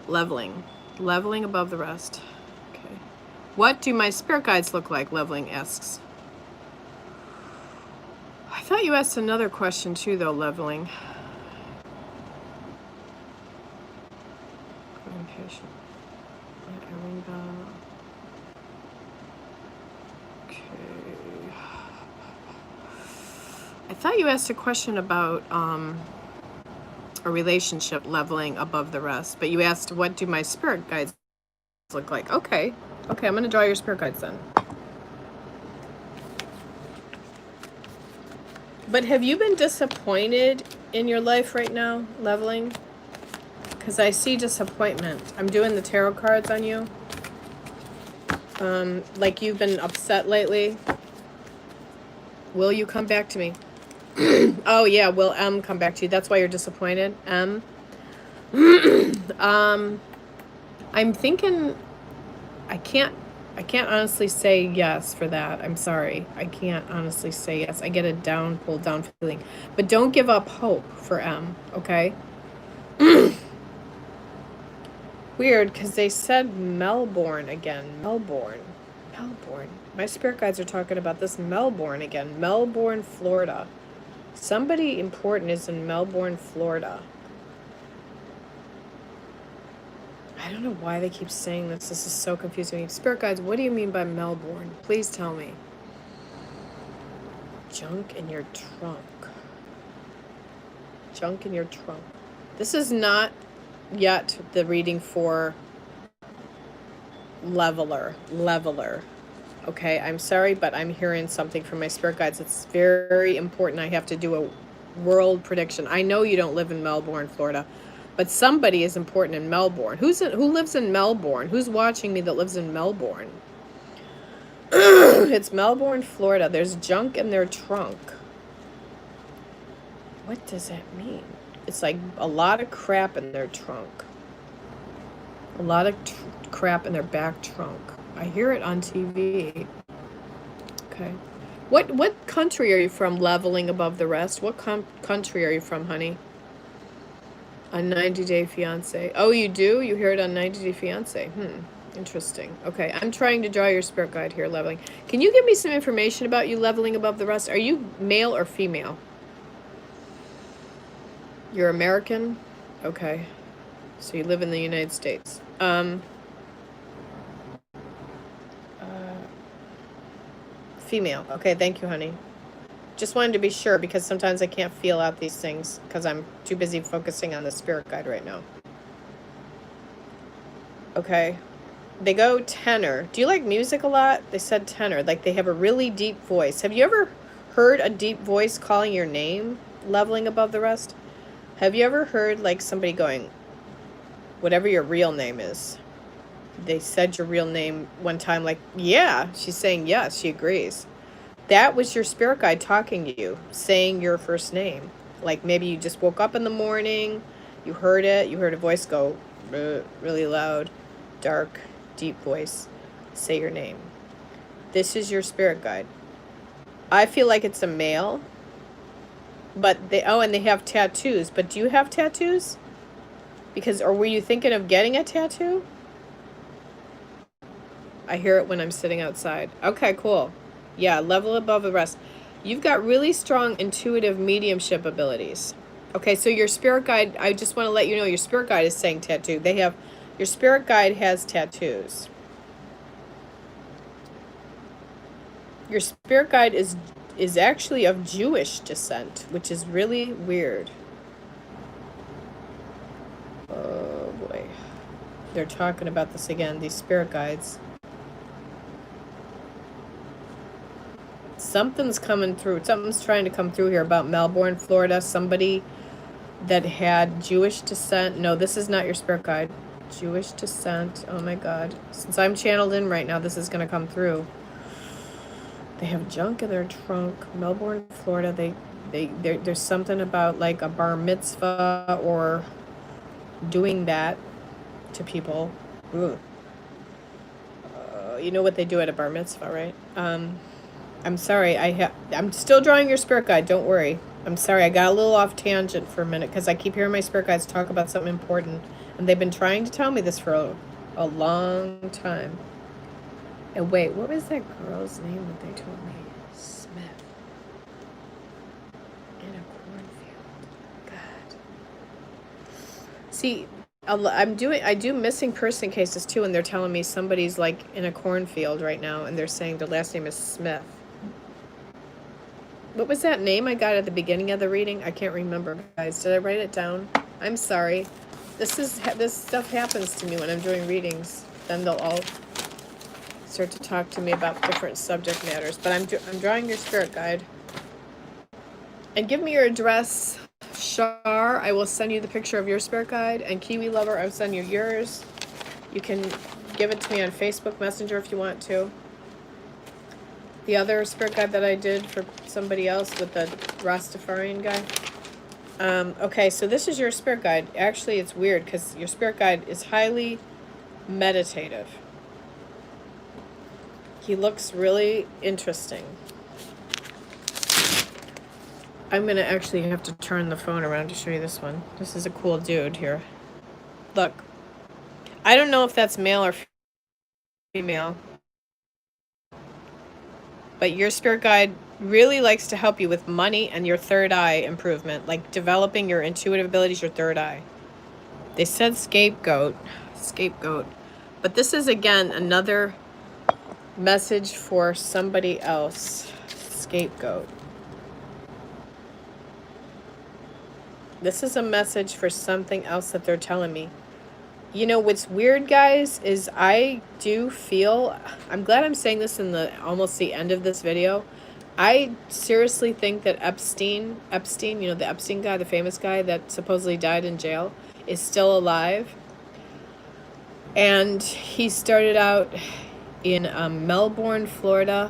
A: Leveling Above the Rest. Okay. What do my spirit guides look like? Leveling asks. I thought you asked another question too, though, Leveling. Communication. thought you asked a question about a relationship leveling above the rest, but you asked, what do my spirit guides look like? Okay, I'm going to draw your spirit guides then. But have you been disappointed in your life right now, leveling? Because I see disappointment. I'm doing the tarot cards on you. Like you've been upset lately. Will you come back to me? Oh yeah, will M come back to you? That's why you're disappointed, M. I'm thinking I can't honestly say yes for that. I'm sorry. I can't honestly say yes. I get a pulled down feeling. But don't give up hope for M, okay? Weird, because they said Melbourne again. Melbourne. My spirit guides are talking about this Melbourne again. Melbourne, Florida. Somebody important is in Melbourne, Florida. I don't know why they keep saying this. This is so confusing. Spirit guides, what do you mean by Melbourne? Please tell me. Junk in your trunk. Junk in your trunk. This is not yet the reading for leveler. Okay, I'm sorry, but I'm hearing something from my spirit guides. It's very important. I have to do a world prediction. I know you don't live in Melbourne, Florida, but somebody is important in Melbourne. Who lives in Melbourne? Who's watching me that lives in Melbourne? It's Melbourne, Florida. There's junk in their trunk. What does that mean? It's like a lot of crap in their trunk. A lot of crap in their back trunk. I hear it on TV. Okay. What country are you from, leveling above the rest? What country are you from, honey? On 90 Day Fiancé. Oh, you do? You hear it on 90 Day Fiancé. Interesting. Okay, I'm trying to draw your spirit guide here, leveling. Can you give me some information about you leveling above the rest? Are you male or female? You're American? Okay. So you live in the United States. Female. Okay, thank you, honey. Just wanted to be sure because sometimes I can't feel out these things because I'm too busy focusing on the spirit guide right now. Okay. They go tenor. Do you like music a lot? They said tenor. Like they have a really deep voice. Have you ever heard a deep voice calling your name, leveling above the rest? Have you ever heard like somebody going, whatever your real name is? They said your real name one time, like, yeah. She's saying yes, she agrees. That was your spirit guide talking to you, saying your first name. Like maybe you just woke up in the morning, you heard it, you heard a voice go really loud, dark, deep voice, say your name. This is your spirit guide. I feel like it's a male, but and they have tattoos. But do you have tattoos? Or were you thinking of getting a tattoo? I hear it when I'm sitting outside. Okay, cool. Yeah, level above the rest. You've got really strong intuitive mediumship abilities. Okay, so your spirit guide, I just want to let you know your spirit guide is saying tattoo. Your spirit guide has tattoos. Your spirit guide is actually of Jewish descent, which is really weird. Oh boy. They're talking about this again, these spirit guides. Something's coming through. Something's trying to come through here about Melbourne, Florida. Somebody that had Jewish descent. No, this is not your spirit guide. Jewish descent. Oh my God. Since I'm channeled in right now, this is going to come through. They have junk in their trunk. Melbourne, Florida. There's something about like a bar mitzvah or doing that to people. You know what they do at a bar mitzvah, right? I'm sorry. I'm still drawing your spirit guide. Don't worry. I'm sorry. I got a little off tangent for a minute because I keep hearing my spirit guides talk about something important, and they've been trying to tell me this for a long time. And wait, what was that girl's name that they told me? Smith. In a cornfield. God. See, I do missing person cases too, and they're telling me somebody's like in a cornfield right now, and they're saying their last name is Smith. What was that name I got at the beginning of the reading? I can't remember, guys. Did I write it down? I'm sorry. This stuff happens to me when I'm doing readings. Then they'll all start to talk to me about different subject matters. But I'm drawing your spirit guide. And give me your address, Shar. I will send you the picture of your spirit guide. And Kiwi Lover, I'll send you yours. You can give it to me on Facebook Messenger if you want to. The other spirit guide that I did for somebody else with the Rastafarian guy. Okay, so this is your spirit guide. Actually, it's weird because your spirit guide is highly meditative. He looks really interesting. I'm going to actually have to turn the phone around to show you this one. This is a cool dude here. Look. I don't know if that's male or female. But your spirit guide really likes to help you with money and your third eye improvement. Like developing your intuitive abilities, your third eye. They said scapegoat. Scapegoat. But this is, again, another message for somebody else. Scapegoat. This is a message for something else that they're telling me. You know, what's weird, guys, is I do feel, I'm glad I'm saying this in the almost the end of this video. I seriously think that Epstein, you know, the Epstein guy, the famous guy that supposedly died in jail, is still alive. And he started out in Melbourne, Florida.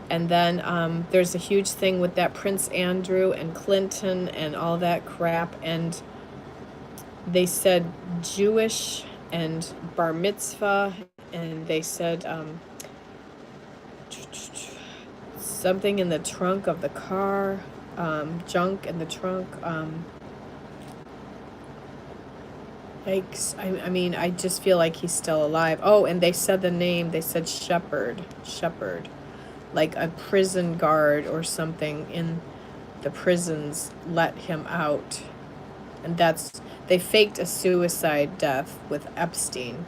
A: And then there's a huge thing with that Prince Andrew and Clinton and all that crap. And they said Jewish and bar mitzvah, and they said something in the trunk of the car, junk in the trunk. I mean, I just feel like he's still alive. Oh, and they said the name. They said Shepherd, like a prison guard or something in the prisons let him out, and they faked a suicide death with Epstein,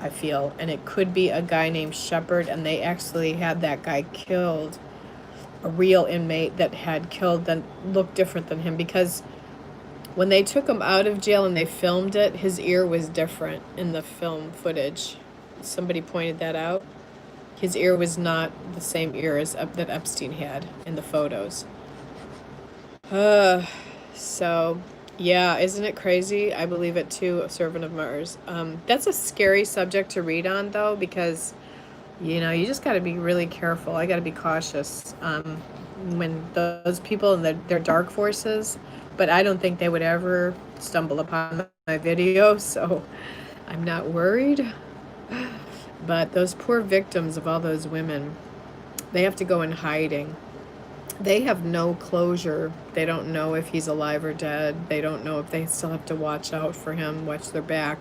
A: I feel, and it could be a guy named Shepherd, and they actually had that guy killed, a real inmate that had killed that looked different than him, because when they took him out of jail and they filmed it, his ear was different in the film footage. Somebody pointed that out. His ear was not the same ear as that Epstein had in the photos. So... yeah, isn't it crazy? I believe it too, a servant of Mars. That's a scary subject to read on, though, because, you know, you just got to be really careful. I got to be cautious when those people and their dark forces, but I don't think they would ever stumble upon my video, so I'm not worried. But those poor victims of all those women, they have to go in hiding. They have no closure. They don't know if he's alive or dead. They don't know if they still have to watch out for him, watch their back.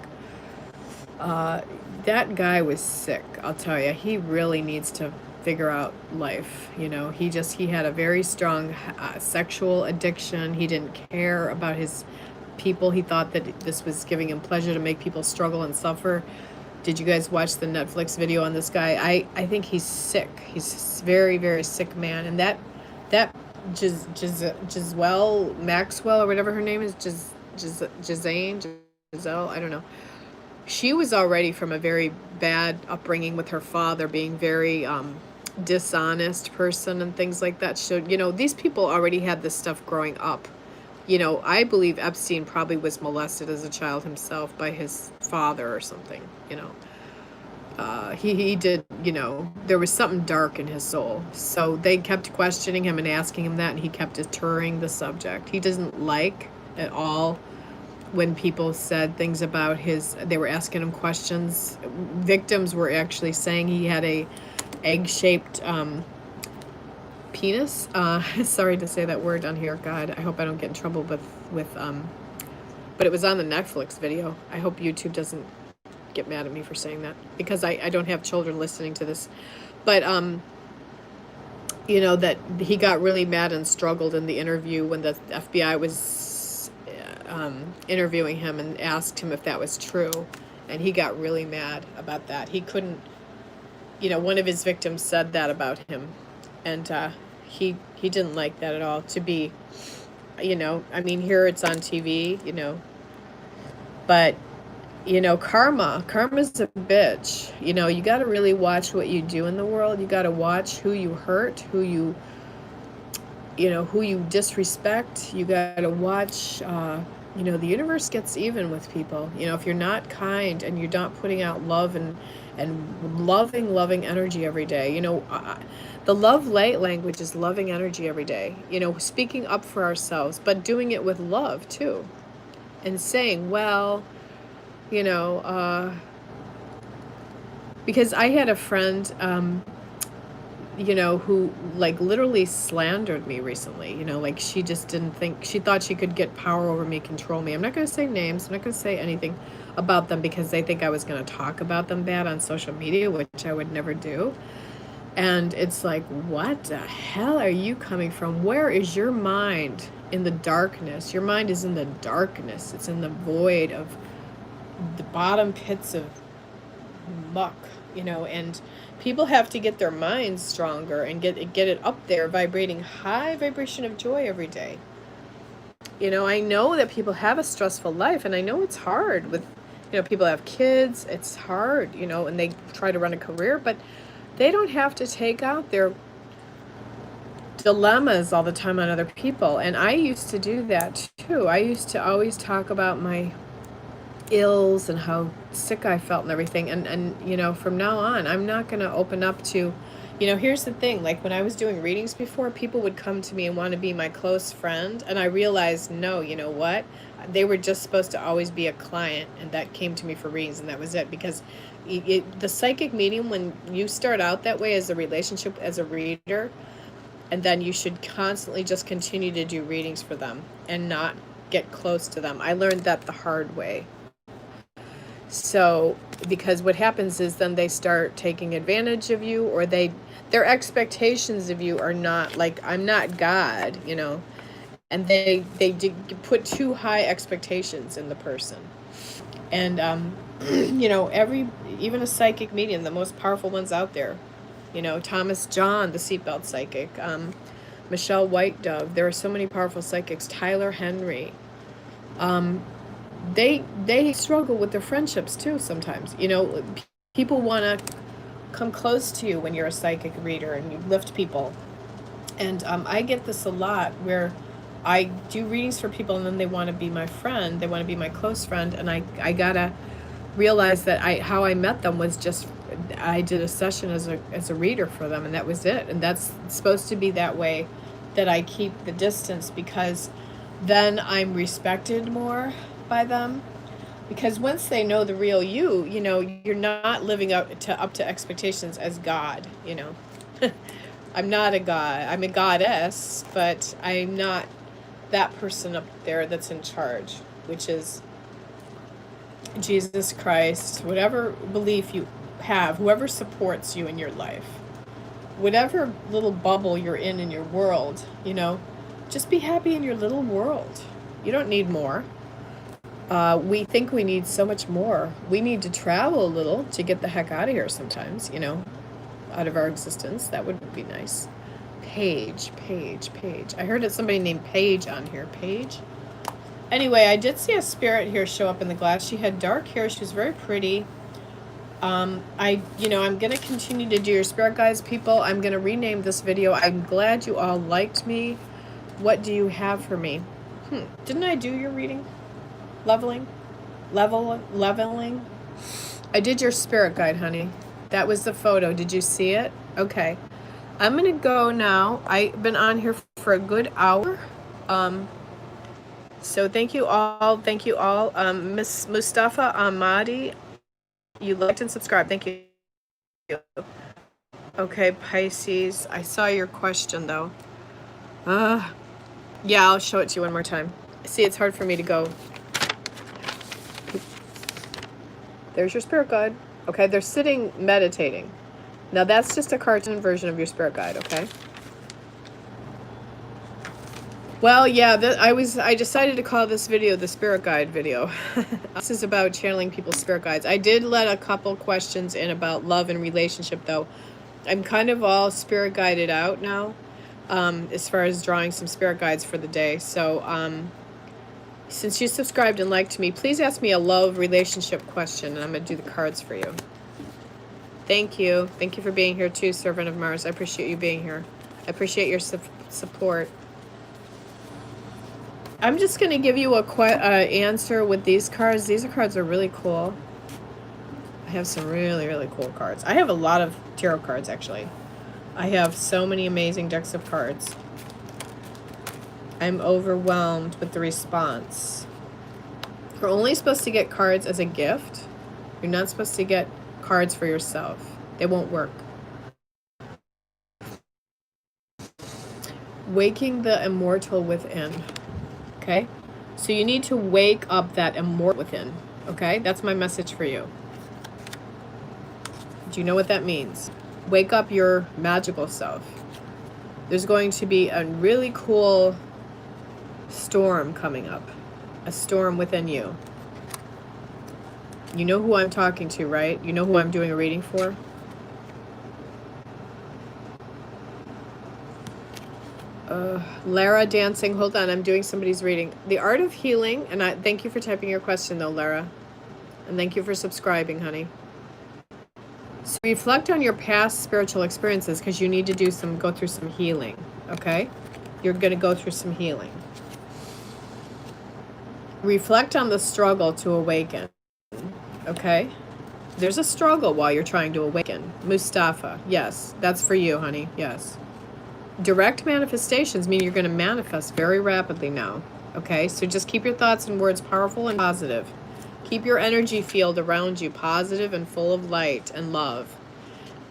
A: That guy was sick, I'll tell you. He really needs to figure out life. You know, he had a very strong sexual addiction. He didn't care about his people. He thought that this was giving him pleasure to make people struggle and suffer. Did you guys watch the Netflix video on this guy? I think he's sick. He's a very, very sick man. And that Giselle Maxwell, or whatever her name is, Giselle, I don't know. She was already from a very bad upbringing with her father being very dishonest person and things like that. So, you know, these people already had this stuff growing up. You know, I believe Epstein probably was molested as a child himself by his father or something, you know. He did, you know, there was something dark in his soul. So they kept questioning him and asking him that, and he kept deterring the subject. He doesn't like at all when people said things about they were asking him questions. Victims were actually saying he had a egg-shaped penis. Sorry to say that word on here. God, I hope I don't get in trouble with but it was on the Netflix video. I hope YouTube doesn't get mad at me for saying that, because I don't have children listening to this. But you know, that he got really mad and struggled in the interview when the FBI was interviewing him and asked him if that was true, and he got really mad about that. He couldn't, you know, one of his victims said that about him, and he didn't like that at all, to be, I mean, here it's on TV, but karma's a bitch. You got to really watch what you do in the world. You got to watch who you hurt, who you disrespect. You got to watch, the universe gets even with people. If you're not kind and you're not putting out love and loving energy every day. The love light language is loving energy every day. Speaking up for ourselves, but doing it with love too. And saying, well, because I had a friend, who like literally slandered me recently, like she just didn't think, she thought she could get power over me, control me. I'm not going to say names. I'm not going to say anything about them because they think I was going to talk about them bad on social media, which I would never do. And it's like, what the hell are you coming from? Where is your mind? In the darkness. Your mind is in the darkness. It's in the void of the bottom pits of muck, and people have to get their minds stronger and get it up there, vibrating high vibration of joy every day. I know that people have a stressful life, and I know it's hard with, people have kids, it's hard, and they try to run a career, but they don't have to take out their dilemmas all the time on other people. And I used to do that too. I used to always talk about my ills and how sick I felt and everything. And from now on, I'm not going to open up to, here's the thing. Like when I was doing readings before, people would come to me and want to be my close friend. And I realized, no, you know what? They were just supposed to always be a client. And that came to me for readings, and that was it. Because the psychic medium, when you start out that way as a relationship, as a reader, and then you should constantly just continue to do readings for them and not get close to them. I learned that the hard way. So, because what happens is then they start taking advantage of you, or their expectations of you are not like, I'm not God, and they put too high expectations in the person. And, even a psychic medium, the most powerful ones out there, Thomas John, the seatbelt psychic, Michelle White Dove, there are so many powerful psychics, Tyler Henry, they struggle with their friendships too sometimes. People want to come close to you when you're a psychic reader and you lift people. And I get this a lot where I do readings for people and then they want to be my friend, they want to be my close friend, and I gotta realize that how I met them was just, I did a session as a reader for them, and that was it. And that's supposed to be that way, that I keep the distance, because then I'm respected more by them. Because once they know the real you, you're not living up to expectations as God, I'm not a god. I'm a goddess, but I'm not that person up there that's in charge, which is Jesus Christ, whatever belief you have, whoever supports you in your life, whatever little bubble you're in your world, just be happy in your little world. You don't need more. We think we need so much more. We need to travel a little to get the heck out of here sometimes, out of our existence. That would be nice. Paige. I heard it's somebody named Paige on here. Paige? Anyway, I did see a spirit here show up in the glass. She had dark hair. She was very pretty. I'm going to continue to do your spirit guides, people. I'm going to rename this video. I'm glad you all liked me. What do you have for me? Didn't I do your reading? Leveling? I did your spirit guide, honey. That was the photo. Did you see it? Okay. I'm going to go now. I've been on here for a good hour. So thank you all. Miss Mustafa Ahmadi, you liked and subscribed. Thank you. Okay, Pisces. I saw your question, though. Yeah, I'll show it to you one more time. See, it's hard for me to go. There's your spirit guide. Okay, they're sitting meditating. Now, that's just a cartoon version of your spirit guide, okay? Well, yeah, I decided to call this video the spirit guide video. This is about channeling people's spirit guides. I did let a couple questions in about love and relationship, though. I'm kind of all spirit guided out now. as far as drawing some spirit guides for the day. So since you subscribed and liked me, please ask me a love relationship question, and I'm going to do the cards for you. Thank you. Thank you for being here too, Servant of Mars. I appreciate you being here. I appreciate your support. I'm just going to give you a answer with these cards. These cards are really cool. I have some really, really cool cards. I have a lot of tarot cards, actually. I have so many amazing decks of cards. I'm overwhelmed with the response. You're only supposed to get cards as a gift. You're not supposed to get cards for yourself. They won't work. Waking the immortal within. Okay? So you need to wake up that immortal within. Okay? That's my message for you. Do you know what that means? Wake up your magical self. There's going to be a really cool storm coming up. A storm within you. You know who I'm talking to, right? You know who I'm doing a reading for? Lara dancing. Hold on, I'm doing somebody's reading. The Art of Healing, and I thank you for typing your question though, Lara. And thank you for subscribing, honey. So reflect on your past spiritual experiences because you need to go through some healing, okay? You're going to go through some healing. Reflect on the struggle to awaken, okay? There's a struggle while you're trying to awaken. Mustafa, yes, that's for you, honey, yes. Direct manifestations mean you're going to manifest very rapidly now, okay? So just keep your thoughts and words powerful and positive. Keep your energy field around you positive and full of light and love.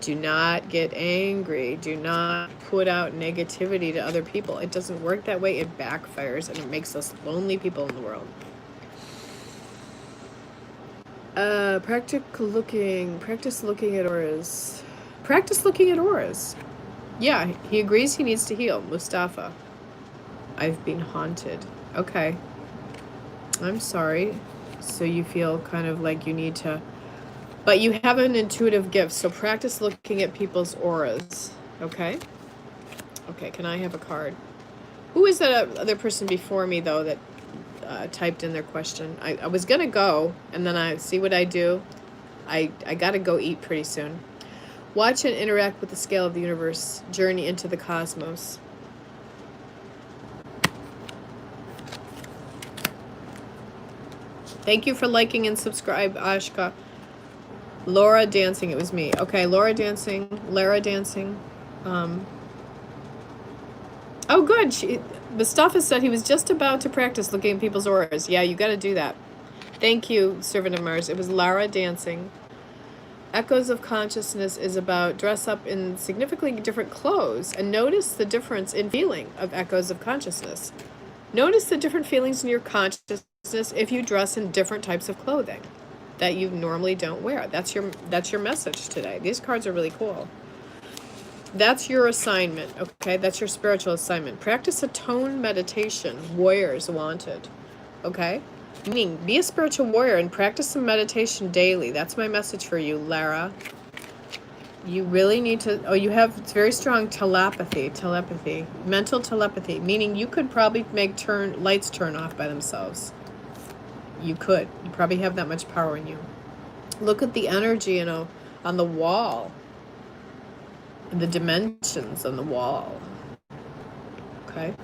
A: Do not get angry. Do not put out negativity to other people. It doesn't work that way. It backfires and it makes us lonely people in the world. Practice looking at auras. Practice looking at auras. Yeah, he agrees he needs to heal. Mustafa. I've been haunted. Okay. I'm sorry. So you feel kind of like you need to, but you have an intuitive gift. So practice looking at people's auras. Okay. Okay. Can I have a card? Who is that other person before me though that typed in their question? I was gonna go, and then I see what I do. I gotta go eat pretty soon. Watch and interact with the scale of the universe. Journey into the cosmos. Thank you for liking and subscribe, Ashka. Laura dancing, it was me. Okay, Laura dancing, Lara dancing. Oh, good. Mustafa said he was just about to practice looking at people's auras. Yeah, you got to do that. Thank you, Servant of Mars. It was Lara dancing. Echoes of Consciousness is about dress up in significantly different clothes and notice the difference in feeling of Echoes of Consciousness. Notice the different feelings in your consciousness if you dress in different types of clothing that you normally don't wear. That's your message today. These cards are really cool. That's your assignment, okay? That's your spiritual assignment. Practice a tone meditation. Warriors wanted, okay? Meaning, be a spiritual warrior and practice some meditation daily. That's my message for you, Lara. You really need to, it's very strong telepathy, mental telepathy, meaning you could probably make lights turn off by themselves. You probably have that much power in you. Look at the energy, on the wall, and the dimensions on the wall, okay?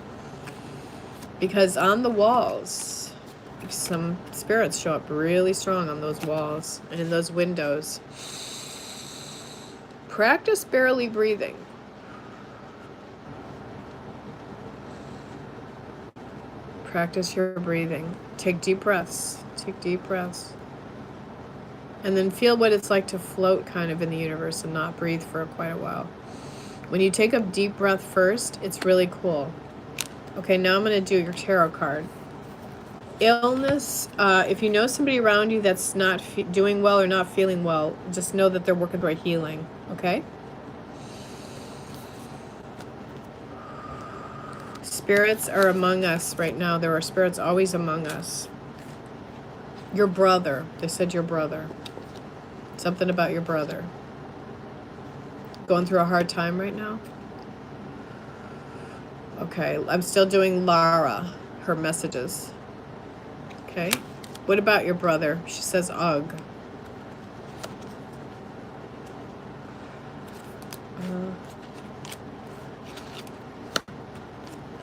A: Because on the walls, some spirits show up really strong on those walls and in those windows. Practice barely breathing. Practice your breathing. Take deep breaths. Take deep breaths. And then feel what it's like to float kind of in the universe and not breathe for quite a while. When you take a deep breath first, it's really cool. Okay, now I'm going to do your tarot card. Illness, if you know somebody around you that's not doing well or not feeling well, just know that they're working toward healing, okay? Spirits are among us right now. There are spirits always among us. Your brother. They said your brother. Something about your brother. Going through a hard time right now? Okay, I'm still doing Lara, her messages. Okay. What about your brother? She says, ugh.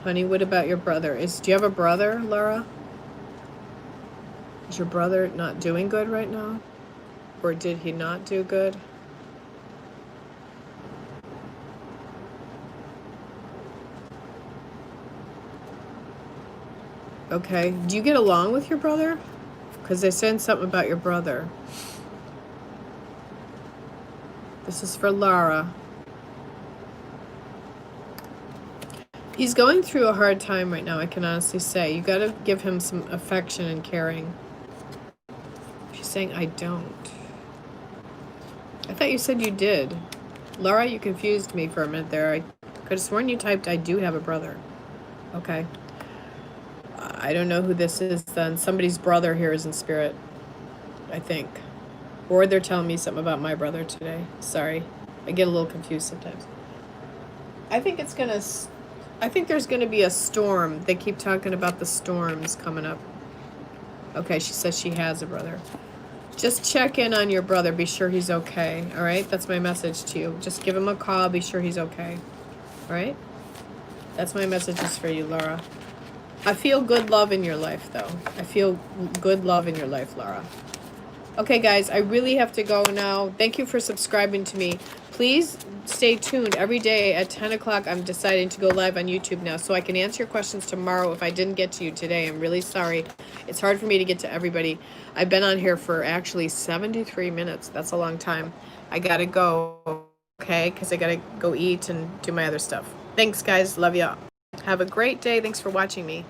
A: Honey, what about your brother? Do you have a brother, Laura? Is your brother not doing good right now? Or did he not do good? Okay. Do you get along with your brother? Because they said something about your brother. This is for Lara. He's going through a hard time right now, I can honestly say. You got to give him some affection and caring. She's saying, I don't. I thought you said you did. Laura, you confused me for a minute there. I could have sworn you typed, I do have a brother. Okay. I don't know who this is then. Somebody's brother here is in spirit, I think. Or they're telling me something about my brother today. Sorry. I get a little confused sometimes. I think there's gonna be a storm. They keep talking about the storms coming up. Okay, she says she has a brother. Just check in on your brother. Be sure he's okay. All right? That's my message to you. Just give him a call. Be sure he's okay. All right? That's my messages for you, Laura. I feel good love in your life, though. I feel good love in your life, Laura. Okay, guys, I really have to go now. Thank you for subscribing to me. Please stay tuned. Every day at 10 o'clock, I'm deciding to go live on YouTube now so I can answer your questions tomorrow if I didn't get to you today. I'm really sorry. It's hard for me to get to everybody. I've been on here for actually 73 minutes. That's a long time. I got to go, okay, because I got to go eat and do my other stuff. Thanks, guys. Love ya. Have a great day. Thanks for watching me.